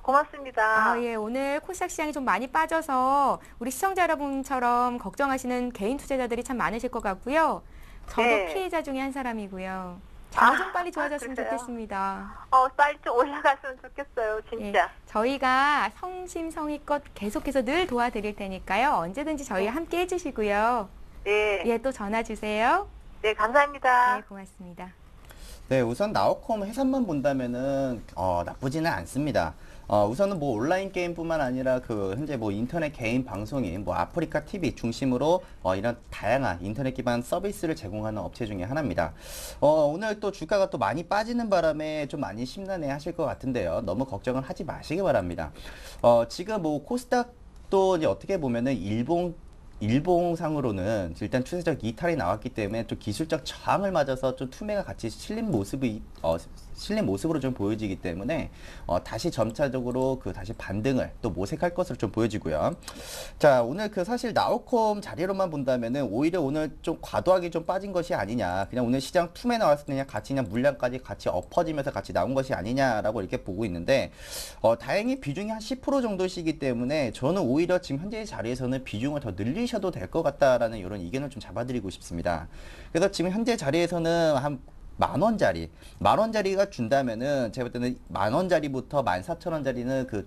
고맙습니다. 예, 오늘 코스닥 시장이 좀 많이 빠져서 우리 시청자 여러분처럼 걱정하시는 개인 투자자들이 참 많으실 것 같고요. 저도 네. 피해자 중에 한 사람이고요. 장 좀 빨리 좋아졌으면 그래요? 좋겠습니다. 빨리 좀 올라갔으면 좋겠어요, 진짜. 예, 저희가 성심성의껏 계속해서 늘 도와드릴 테니까요. 언제든지 저희와 함께 해주시고요. 네. 예, 또 전화 주세요. 네, 감사합니다. 네, 고맙습니다. 네, 우선 나우콤 해산만 본다면은 나쁘지는 않습니다. 우선은 뭐 온라인 게임뿐만 아니라 현재 뭐 인터넷 개인 방송인 뭐 아프리카 TV 중심으로 이런 다양한 인터넷 기반 서비스를 제공하는 업체 중에 하나입니다. 오늘 또 주가가 또 많이 빠지는 바람에 좀 많이 심란해 하실 것 같은데요. 너무 걱정을 하지 마시기 바랍니다. 지금 뭐 코스닥도 이제 어떻게 보면은 일봉상으로는 일단 추세적 이탈이 나왔기 때문에 좀 기술적 저항을 맞아서 좀 투매가 같이 실린 모습으로 좀 보여지기 때문에 다시 점차적으로 다시 반등을 또 모색할 것으로 좀 보여지고요. 자, 오늘 사실 나우콤 자리로만 본다면은 오히려 오늘 좀 과도하게 좀 빠진 것이 아니냐, 그냥 오늘 시장 투매 나왔을 때 그냥 물량까지 같이 엎어지면서 같이 나온 것이 아니냐라고 이렇게 보고 있는데, 다행히 비중이 한 10% 정도시기 때문에 저는 오히려 지금 현재 자리에서는 비중을 더 늘리셔도 될 것 같다라는 이런 의견을 좀 잡아드리고 싶습니다. 그래서 지금 현재 자리에서는 한 10,000원짜리가 준다면은 제가 볼 때는 10,000원짜리부터 14,000원짜리는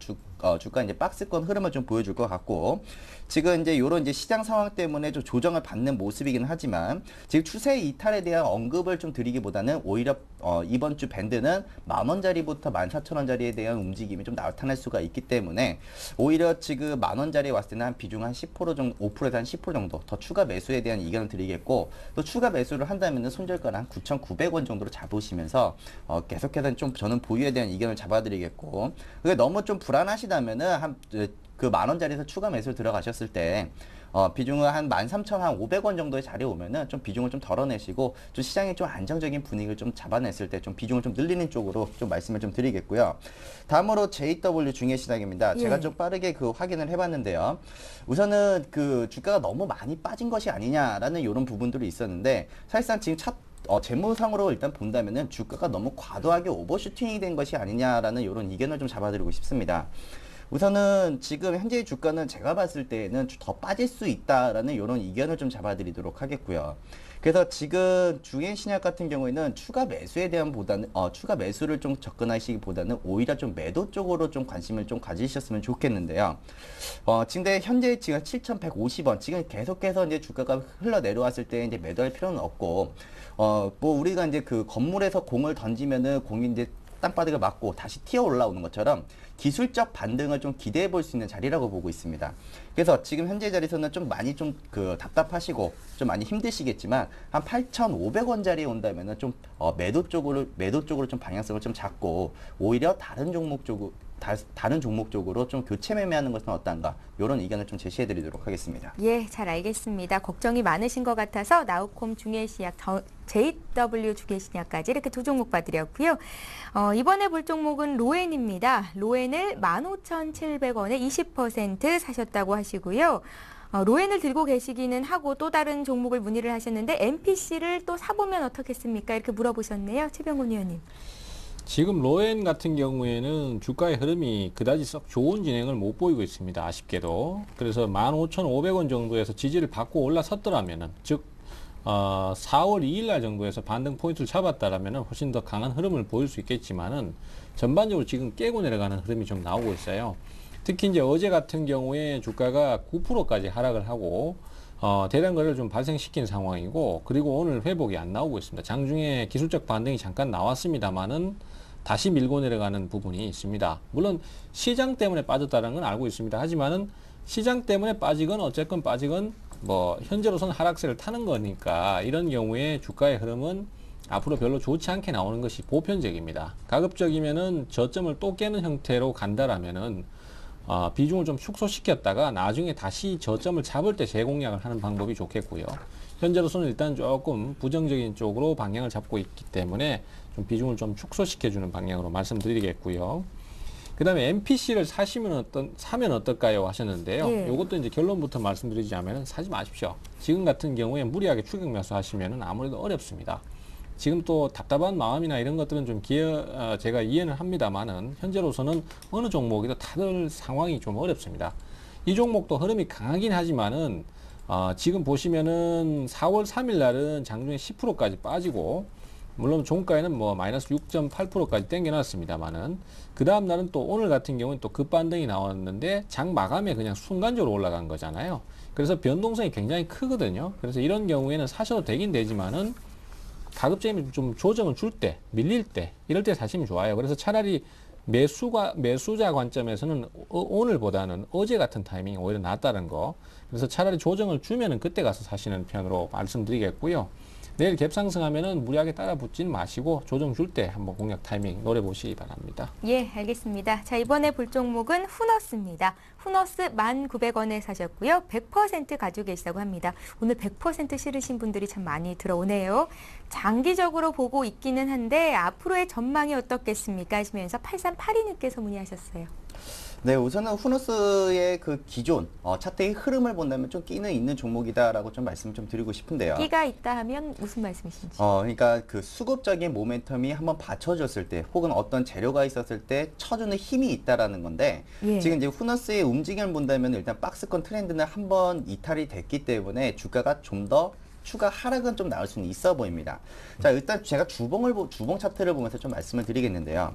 주가 이제 박스권 흐름을 좀 보여줄 것 같고, 지금 이제 요런 이제 시장 상황 때문에 좀 조정을 받는 모습이긴 하지만 지금 추세 이탈에 대한 언급을 좀 드리기보다는 오히려 이번 주 밴드는 10,000원짜리부터 14,000원짜리에 대한 움직임이 좀 나타날 수가 있기 때문에 오히려 지금 10,000원짜리에 왔을 때는 한 비중 한 10% 정도, 5%에서 한 10% 정도 더 추가 매수에 대한 의견을 드리겠고, 또 추가 매수를 한다면은 손절가는 한 9,900원 정도로 잡으시면서 계속해서 좀 저는 보유에 대한 의견을 잡아드리겠고, 그게 너무 좀 불안하시다면은 그 10,000원짜리에서 추가 매수를 들어가셨을 때 비중을 한 13,500원 정도의 자리에 오면은 좀 비중을 좀 덜어내시고 좀 시장이 좀 안정적인 분위기를 좀 잡아냈을 때 좀 비중을 좀 늘리는 쪽으로 좀 말씀을 좀 드리겠고요. 다음으로 JW 중에 시장입니다. 제가 좀 빠르게 그 확인을 해봤는데요. 우선은 그 주가가 너무 많이 빠진 것이 아니냐라는 이런 부분들이 있었는데 사실상 지금 재무상으로 일단 본다면은 주가가 너무 과도하게 오버슈팅이 된 것이 아니냐라는 이런 의견을 좀 잡아드리고 싶습니다. 우선은 지금 현재의 주가는 제가 봤을 때에는 더 빠질 수 있다라는 이런 의견을 좀 잡아드리도록 하겠고요. 그래서 지금 중엔 신약 같은 경우에는 추가 매수에 대한 추가 매수를 좀 접근하시기보다는 오히려 좀 매도 쪽으로 좀 관심을 좀 가지셨으면 좋겠는데요. 지금 현재 지금 7,150원 지금 계속해서 이제 주가가 흘러 내려왔을 때 이제 매도할 필요는 없고 뭐 우리가 이제 그 건물에서 공을 던지면은 공이 이제 땅바닥을 맞고 다시 튀어 올라오는 것처럼 기술적 반등을 좀 기대해 볼 수 있는 자리라고 보고 있습니다. 그래서 지금 현재 자리에서는 좀 많이 좀 답답하시고 좀 많이 힘드시겠지만 한 8,500원 자리에 온다면은 좀 매도 쪽으로 좀 방향성을 좀 잡고 오히려 다른 종목 쪽으로 좀 교체 매매하는 것은 어떤가 이런 의견을 좀 제시해 드리도록 하겠습니다. 예, 잘 알겠습니다. 걱정이 많으신 것 같아서 나우콤 중개시약, JW 중개시약까지 이렇게 두 종목 봐드렸고요. 이번에 볼 종목은 로엔입니다. 로엔을 15,700원에 20% 사셨다고 하시고요. 로엔을 들고 계시기는 하고 또 다른 종목을 문의를 하셨는데 MPC를 또 사보면 어떻겠습니까? 이렇게 물어보셨네요. 최병곤 의원님. 지금 로엔 같은 경우에는 주가의 흐름이 그다지 썩 좋은 진행을 못 보이고 있습니다. 아쉽게도. 그래서 15,500원 정도에서 지지를 받고 올라섰더라면은, 즉 4월 2일 날 정도에서 반등 포인트를 잡았다라면은 훨씬 더 강한 흐름을 보일 수 있겠지만은 전반적으로 지금 깨고 내려가는 흐름이 좀 나오고 있어요. 특히 이제 어제 같은 경우에 주가가 9%까지 하락을 하고 대량 거래를 좀 발생시킨 상황이고, 그리고 오늘 회복이 안 나오고 있습니다. 장중에 기술적 반등이 잠깐 나왔습니다만은 다시 밀고 내려가는 부분이 있습니다. 물론 시장 때문에 빠졌다는 건 알고 있습니다. 하지만은 시장 때문에 빠지건 어쨌건 빠지건 뭐 현재로서는 하락세를 타는 거니까 이런 경우에 주가의 흐름은 앞으로 별로 좋지 않게 나오는 것이 보편적입니다. 가급적이면은 저점을 또 깨는 형태로 간다라면은 비중을 좀 축소시켰다가 나중에 다시 저점을 잡을 때 재공략을 하는 방법이 좋겠고요. 현재로서는 일단 조금 부정적인 쪽으로 방향을 잡고 있기 때문에 좀 비중을 좀 축소시켜주는 방향으로 말씀드리겠고요. 그 다음에 MPC를 사면 어떨까요? 하셨는데요. 이것도 이제 결론부터 말씀드리자면 사지 마십시오. 지금 같은 경우에 무리하게 추격 매수하시면 아무래도 어렵습니다. 지금 또 답답한 마음이나 이런 것들은 좀 제가 이해는 합니다만은 현재로서는 어느 종목이도 다들 상황이 좀 어렵습니다. 이 종목도 흐름이 강하긴 하지만은 지금 보시면은 4월 3일 날은 장중에 10%까지 빠지고, 물론 종가에는 뭐 마이너스 6.8%까지 땡겨놨습니다만은 그 다음 날은 또 오늘 같은 경우는 또 급반등이 나왔는데 장 마감에 그냥 순간적으로 올라간 거잖아요. 그래서 변동성이 굉장히 크거든요. 그래서 이런 경우에는 사셔도 되긴 되지만은 가급적이면 좀 조정을 줄 때, 밀릴 때, 이럴 때 사시면 좋아요. 그래서 차라리 매수자 관점에서는 오늘보다는 어제 같은 타이밍이 오히려 낫다는 거. 그래서 차라리 조정을 주면은 그때 가서 사시는 편으로 말씀드리겠고요. 내일 갭상승하면은 무리하게 따라 붙지는 마시고 조정 줄 때 한번 공략 타이밍 노려보시기 바랍니다. 예, 알겠습니다. 자, 이번에 볼 종목은 후너스입니다. 후너스 1,900원에 사셨고요. 100% 가지고 계시다고 합니다. 오늘 100% 실으신 분들이 참 많이 들어오네요. 장기적으로 보고 있기는 한데 앞으로의 전망이 어떻겠습니까? 하시면서 8382님께서 문의하셨어요. 네, 우선은 후너스의 그 기존 차트의 흐름을 본다면 좀 끼는 있는 종목이다라고 좀 말씀을 좀 드리고 싶은데요. 끼가 있다 하면 무슨 말씀이신지? 그러니까 그 수급적인 모멘텀이 한번 받쳐줬을 때, 혹은 어떤 재료가 있었을 때 쳐주는 힘이 있다라는 건데, 지금 이제 후너스의 움직임을 본다면 일단 박스권 트렌드는 한번 이탈이 됐기 때문에 주가가 좀 더 추가 하락은 좀 나올 수는 있어 보입니다. 자, 일단 제가 주봉 차트를 보면서 좀 말씀을 드리겠는데요.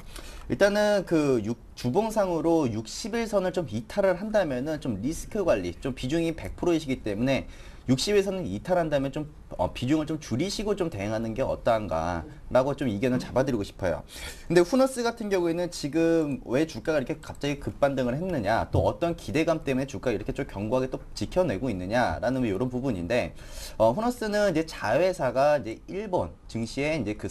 일단은 그 주봉상으로 60일선을 좀 이탈을 한다면은 좀 리스크 관리, 좀 비중이 100%이시기 때문에 60일선을 이탈한다면 좀 비중을 좀 줄이시고 좀 대응하는 게 어떠한가라고 좀 의견을 잡아드리고 싶어요. 근데 후너스 같은 경우에는 지금 왜 주가가 이렇게 갑자기 급반등을 했느냐, 또 어떤 기대감 때문에 주가가 이렇게 좀 견고하게 또 지켜내고 있느냐라는 이런 부분인데, 후너스는 이제 자회사가 이제 일본 증시에 이제 그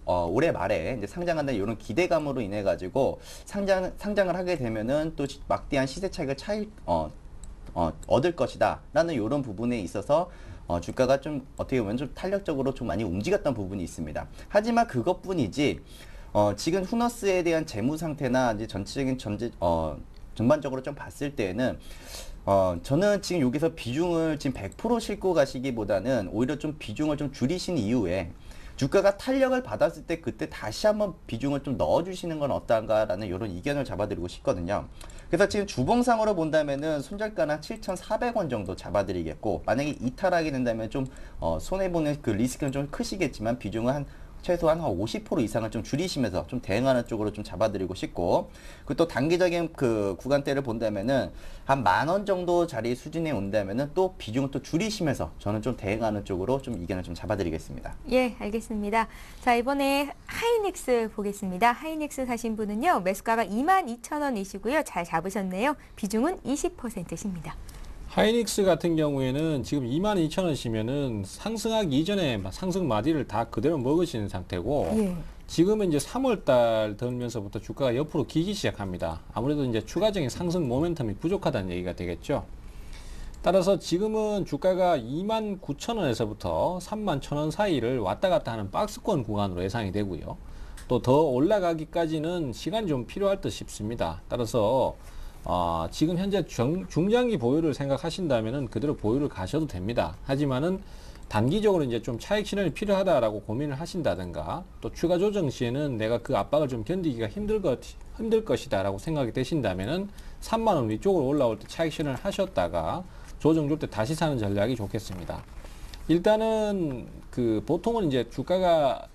올해 말에 이제 상장한다는 이런 기대감으로 인해 가지고 상장을 하게 되면은 또 막대한 시세 차익을 얻을 것이다라는 이런 부분에 있어서 주가가 좀 어떻게 보면 좀 탄력적으로 좀 많이 움직였던 부분이 있습니다. 하지만 그것뿐이지 지금 후너스에 대한 재무 상태나 이제 전체적인 전반적으로 좀 봤을 때에는 저는 지금 여기서 비중을 지금 100% 싣고 가시기보다는 오히려 좀 비중을 좀 줄이신 이후에 주가가 탄력을 받았을 때 그때 다시 한번 비중을 좀 넣어주시는 건 어떤가라는 이런 의견을 잡아드리고 싶거든요. 그래서 지금 주봉상으로 본다면은 손절가는 7,400원 정도 잡아드리겠고, 만약에 이탈하게 된다면 좀 손해보는 그 리스크는 좀 크시겠지만 비중은 최소한 한 50% 이상을 좀 줄이시면서 좀 대응하는 쪽으로 좀 잡아드리고 싶고, 그리고 또 단기적인 그 구간대를 본다면은 한 10,000원 정도 자리 수준에 온다면은 또 비중을 또 줄이시면서 저는 좀 대응하는 쪽으로 좀 의견을 좀 잡아드리겠습니다. 예, 알겠습니다. 자, 이번에 하이닉스 보겠습니다. 하이닉스 사신 분은요, 매수가가 22,000원이시고요. 잘 잡으셨네요. 비중은 20%십니다. 하이닉스 같은 경우에는 지금 22,000원이시면은 상승하기 이전에 상승 마디를 다 그대로 먹으시는 상태고, 예. 지금은 이제 3월달 들면서부터 주가가 옆으로 기기 시작합니다. 아무래도 이제 추가적인 상승 모멘텀이 부족하다는 얘기가 되겠죠. 따라서 지금은 주가가 29,000원에서부터 31,000원 사이를 왔다 갔다 하는 박스권 구간으로 예상이 되고요. 또 더 올라가기까지는 시간이 좀 필요할 듯 싶습니다. 따라서 지금 현재 중장기 보유를 생각하신다면은 그대로 보유를 가셔도 됩니다. 하지만은 단기적으로 이제 좀 차익 실현이 필요하다라고 고민을 하신다든가, 또 추가 조정 시에는 내가 그 압박을 좀 견디기가 힘들 것이다라고 생각이 되신다면은 3만 원 위쪽으로 올라올 때 차익 실현을 하셨다가 조정 줄 때 다시 사는 전략이 좋겠습니다. 일단은 보통은 이제 주가가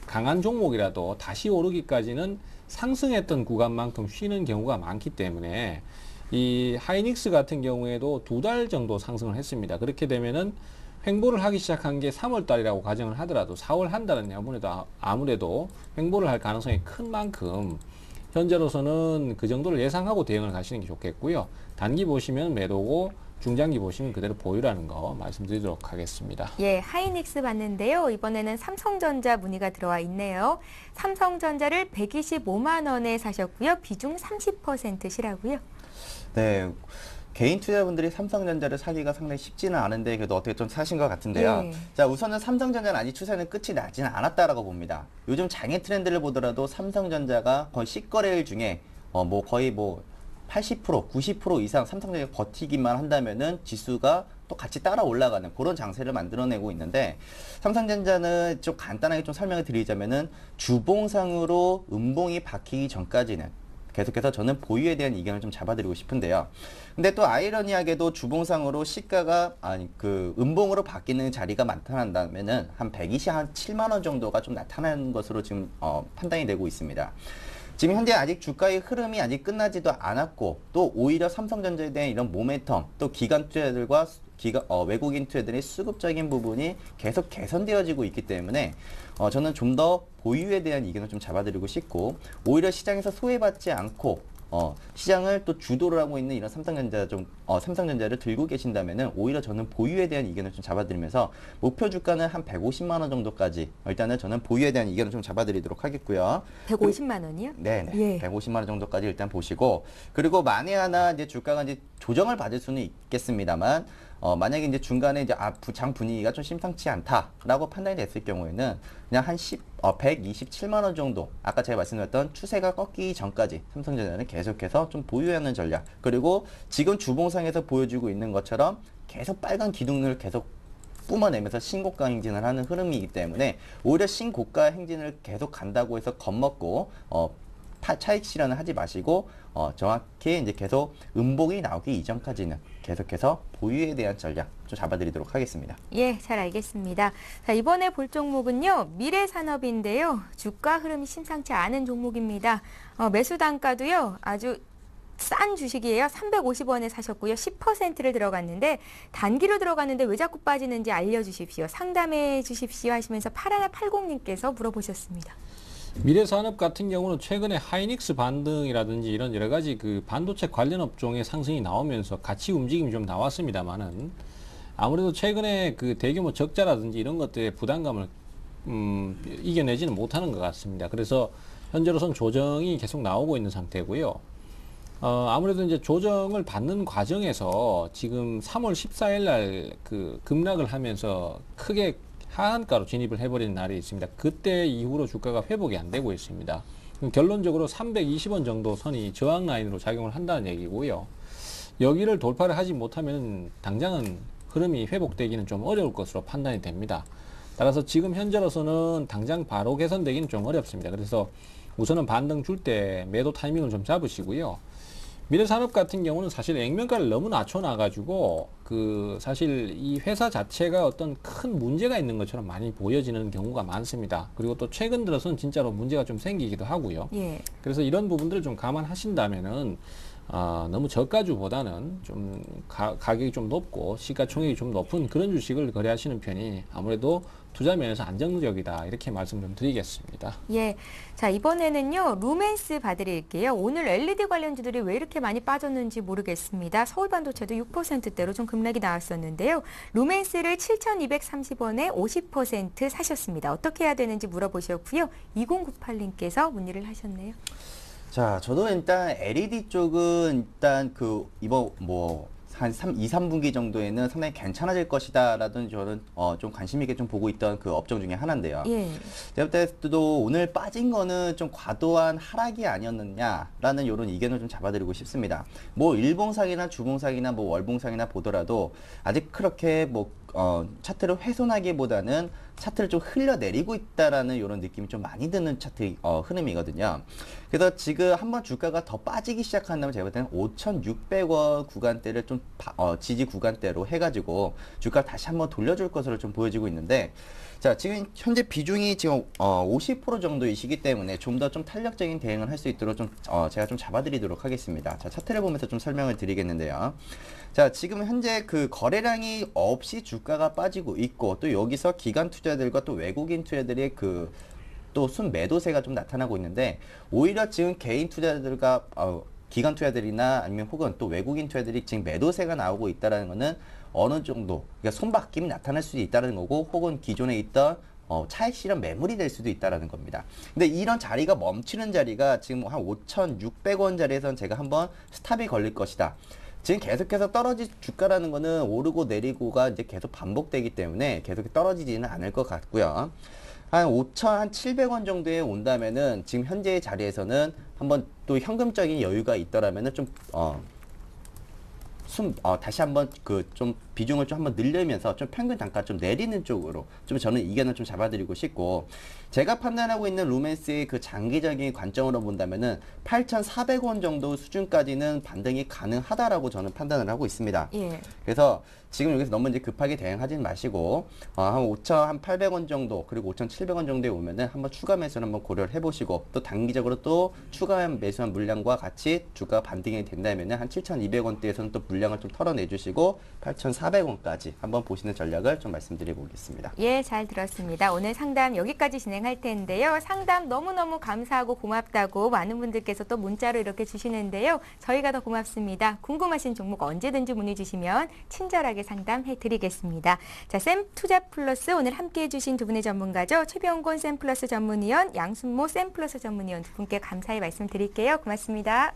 강한 종목이라도 다시 오르기까지는 상승했던 구간만큼 쉬는 경우가 많기 때문에 이 하이닉스 같은 경우에도 2달 정도 상승을 했습니다. 그렇게 되면은 횡보를 하기 시작한 게 3월 달이라고 가정을 하더라도 4월 한 달은 아무래도 횡보를 할 가능성이 큰 만큼 현재로서는 그 정도를 예상하고 대응을 가시는 게 좋겠고요. 단기 보시면 매도고 중장기 보시면 그대로 보유라는 거 말씀드리도록 하겠습니다. 예, 하이닉스 봤는데요. 이번에는 삼성전자 문의가 들어와 있네요. 삼성전자를 125만 원에 사셨고요. 비중 30%시라고요. 네. 개인 투자분들이 삼성전자를 사기가 상당히 쉽지는 않은데 그래도 어떻게 좀 사신 것 같은데요. 예. 자, 우선은 삼성전자는 아직 추세는 끝이 나지는 않았다라고 봅니다. 요즘 장애 트렌드를 보더라도 삼성전자가 거의 10거래일 중에 거의 80%, 90% 이상 삼성전자가 버티기만 한다면은 지수가 또 같이 따라 올라가는 그런 장세를 만들어내고 있는데, 삼성전자는 좀 간단하게 좀 설명을 드리자면은 주봉상으로 음봉이 박히기 전까지는 계속해서 저는 보유에 대한 의견을 좀 잡아드리고 싶은데요. 근데 또 아이러니하게도 주봉상으로 시가가 음봉으로 바뀌는 자리가 나타난다면은 한 127만 원 정도가 좀 나타나는 것으로 지금 판단이 되고 있습니다. 지금 현재 아직 주가의 흐름이 아직 끝나지도 않았고, 또 오히려 삼성전자에 대한 이런 모멘텀, 또 기관 투자들과 외국인 투자들의 수급적인 부분이 계속 개선되어지고 있기 때문에 저는 좀 더 보유에 대한 의견을 좀 잡아드리고 싶고, 오히려 시장에서 소외받지 않고 시장을 또 주도를 하고 있는 이런 삼성전자를 들고 계신다면은 오히려 저는 보유에 대한 의견을 좀 잡아드리면서 목표 주가는 한 150만 원 정도까지 일단은 저는 보유에 대한 의견을 좀 잡아드리도록 하겠고요. 150만 원이요? 네, 예. 150만 원 정도까지 일단 보시고, 그리고 만에 하나 이제 주가가 이제 조정을 받을 수는 있겠습니다만, 만약에 이제 중간에 이제 장 분위기가 좀 심상치 않다라고 판단이 됐을 경우에는 그냥 한 127만 원 정도, 아까 제가 말씀드렸던 추세가 꺾이기 전까지 삼성전자는 계속해서 좀 보유하는 전략, 그리고 지금 주봉상에서 보여주고 있는 것처럼 계속 빨간 기둥을 계속 뿜어내면서 신고가 행진을 하는 흐름이기 때문에 오히려 신고가 행진을 계속 간다고 해서 겁먹고 차익 실현을 하지 마시고 정확히 이제 계속 음봉이 나오기 이전까지는 계속해서 보유에 대한 전략 좀 잡아드리도록 하겠습니다. 예, 잘 알겠습니다. 자, 이번에 볼 종목은요, 미래산업인데요. 주가 흐름이 심상치 않은 종목입니다. 매수 단가도요, 아주 싼 주식이에요. 350원에 사셨고요. 10%를 들어갔는데, 단기로 들어갔는데 왜 자꾸 빠지는지 알려주십시오. 상담해 주십시오 하시면서 8180님께서 물어보셨습니다. 미래산업 같은 경우는 최근에 하이닉스 반등이라든지 이런 여러 가지 반도체 관련 업종의 상승이 나오면서 같이 움직임이 좀 나왔습니다만은, 아무래도 최근에 대규모 적자라든지 이런 것들의 부담감을 이겨내지는 못하는 것 같습니다. 그래서 현재로선 조정이 계속 나오고 있는 상태고요. 아무래도 이제 조정을 받는 과정에서 지금 3월 14일 날 그 급락을 하면서 크게 하한가로 진입을 해버리는 날이 있습니다. 그때 이후로 주가가 회복이 안 되고 있습니다. 그럼 결론적으로 320원 정도 선이 저항 라인으로 작용을 한다는 얘기고요. 여기를 돌파를 하지 못하면 당장은 흐름이 회복되기는 좀 어려울 것으로 판단이 됩니다. 따라서 지금 현재로서는 당장 바로 개선되기는 좀 어렵습니다. 그래서 우선은 반등 줄 때 매도 타이밍을 좀 잡으시고요. 미래산업 같은 경우는 사실 액면가를 너무 낮춰놔가지고 사실 이 회사 자체가 어떤 큰 문제가 있는 것처럼 많이 보여지는 경우가 많습니다. 그리고 또 최근 들어서는 진짜로 문제가 좀 생기기도 하고요. 예. 그래서 이런 부분들을 좀 감안하신다면은 너무 저가주보다는 좀 가격이 좀 높고 시가총액이 좀 높은 그런 주식을 거래하시는 편이 아무래도 투자 면에서 안정적이다 이렇게 말씀 좀 드리겠습니다. 예. 자, 이번에는요, 루멘스 봐드릴게요. 오늘 LED 관련주들이 왜 이렇게 많이 빠졌는지 모르겠습니다. 서울반도체도 6%대로 좀 급락이 나왔었는데요. 루멘스를 7,230원에 50% 사셨습니다. 어떻게 해야 되는지 물어보셨고요. 2098님께서 문의를 하셨네요. 자, 저도 일단 LED 쪽은 일단 이번 한 2, 3분기 정도에는 상당히 괜찮아질 것이다라던 저는 좀 관심 있게 좀 보고 있던 그 업종 중에 하나인데요. 예. 제가 볼 때도 오늘 빠진 거는 좀 과도한 하락이 아니었느냐라는 이런 의견을 좀 잡아드리고 싶습니다. 뭐 일봉상이나 주봉상이나 뭐 월봉상이나 보더라도 아직 그렇게 차트를 훼손하기보다는 차트를 좀 흘려내리고 있다라는 이런 느낌이 좀 많이 드는 차트 흐름이거든요. 그래서 지금 한번 주가가 더 빠지기 시작한다면 제가 볼 때는 5,600원 구간대를 좀 지지 구간대로 해가지고 주가를 다시 한번 돌려줄 것으로 좀 보여지고 있는데, 자, 지금 현재 비중이 지금 50% 정도이시기 때문에 좀 더 좀 탄력적인 대응을 할 수 있도록 제가 좀 잡아드리도록 하겠습니다. 자, 차트를 보면서 좀 설명을 드리겠는데요. 자, 지금 현재 그 거래량이 없이 주가가 빠지고 있고, 또 여기서 기관 투자들과 또 외국인 투자들의 또 순매도세가 좀 나타나고 있는데, 오히려 지금 개인 투자들과 기관 투자들이나 아니면 혹은 또 외국인 투자들이 지금 매도세가 나오고 있다는 것은 어느 정도 그러니까 손바뀜이 나타날 수도 있다는 거고, 혹은 기존에 있던 차익 실현 매물이 될 수도 있다는 겁니다. 근데 이런 자리가 멈추는 자리가 지금 한 5,600원 자리에선 제가 한번 스탑이 걸릴 것이다. 지금 계속해서 떨어질 주가라는 거는 오르고 내리고가 이제 계속 반복되기 때문에 계속 떨어지지는 않을 것 같고요. 한 5,700원 정도에 온다면은 지금 현재의 자리에서는 한번 또 현금적인 여유가 있더라면은 다시 한번 좀 비중을 좀 한번 늘리면서 좀 평균 단가 좀 내리는 쪽으로 좀 저는 의견을 좀 잡아드리고 싶고, 제가 판단하고 있는 루멘스의 그 장기적인 관점으로 본다면은 8,400원 정도 수준까지는 반등이 가능하다라고 저는 판단을 하고 있습니다. 예. 그래서 지금 여기서 너무 이제 급하게 대응하지는 마시고 한 5,800원 정도 그리고 5,700원 정도에 오면은 한번 추가 매수를 한번 고려를 해보시고, 또 단기적으로 또 추가 매수한 물량과 같이 주가 반등이 된다면은 한 7,200원대에서는 또 물량을 좀 털어내주시고 8,400원까지 한번 보시는 전략을 좀 말씀드리고 오겠습니다. 예, 잘 들었습니다. 오늘 상담 여기까지 진행할 텐데요. 상담 너무너무 감사하고 고맙다고 많은 분들께서 또 문자로 이렇게 주시는데요. 저희가 더 고맙습니다. 궁금하신 종목 언제든지 문의 주시면 친절하게 상담해 드리겠습니다. 자, 샘투자플러스 오늘 함께해 주신 두 분의 전문가죠. 최병곤 샘플러스 전문위원, 양순모 샘플러스 전문위원 두 분께 감사의 말씀 드릴게요. 고맙습니다.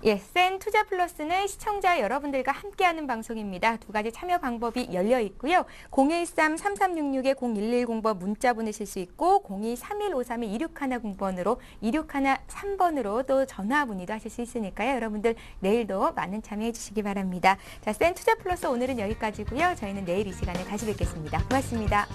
예, 샘투자플러스는 시청자 여러분들과 함께하는 방송입니다. 두 가지 참여 방법이 열려 있고요. 013-3366-0110번 문자 보내실 수 있고 02-3153-2610번으로 2613번으로 또 전화 문의도 하실 수 있으니까요. 여러분들 내일도 많은 참여해 주시기 바랍니다. 자, 샘투자플러스 오늘은 여기까지고요. 저희는 내일 이 시간에 다시 뵙겠습니다. 고맙습니다.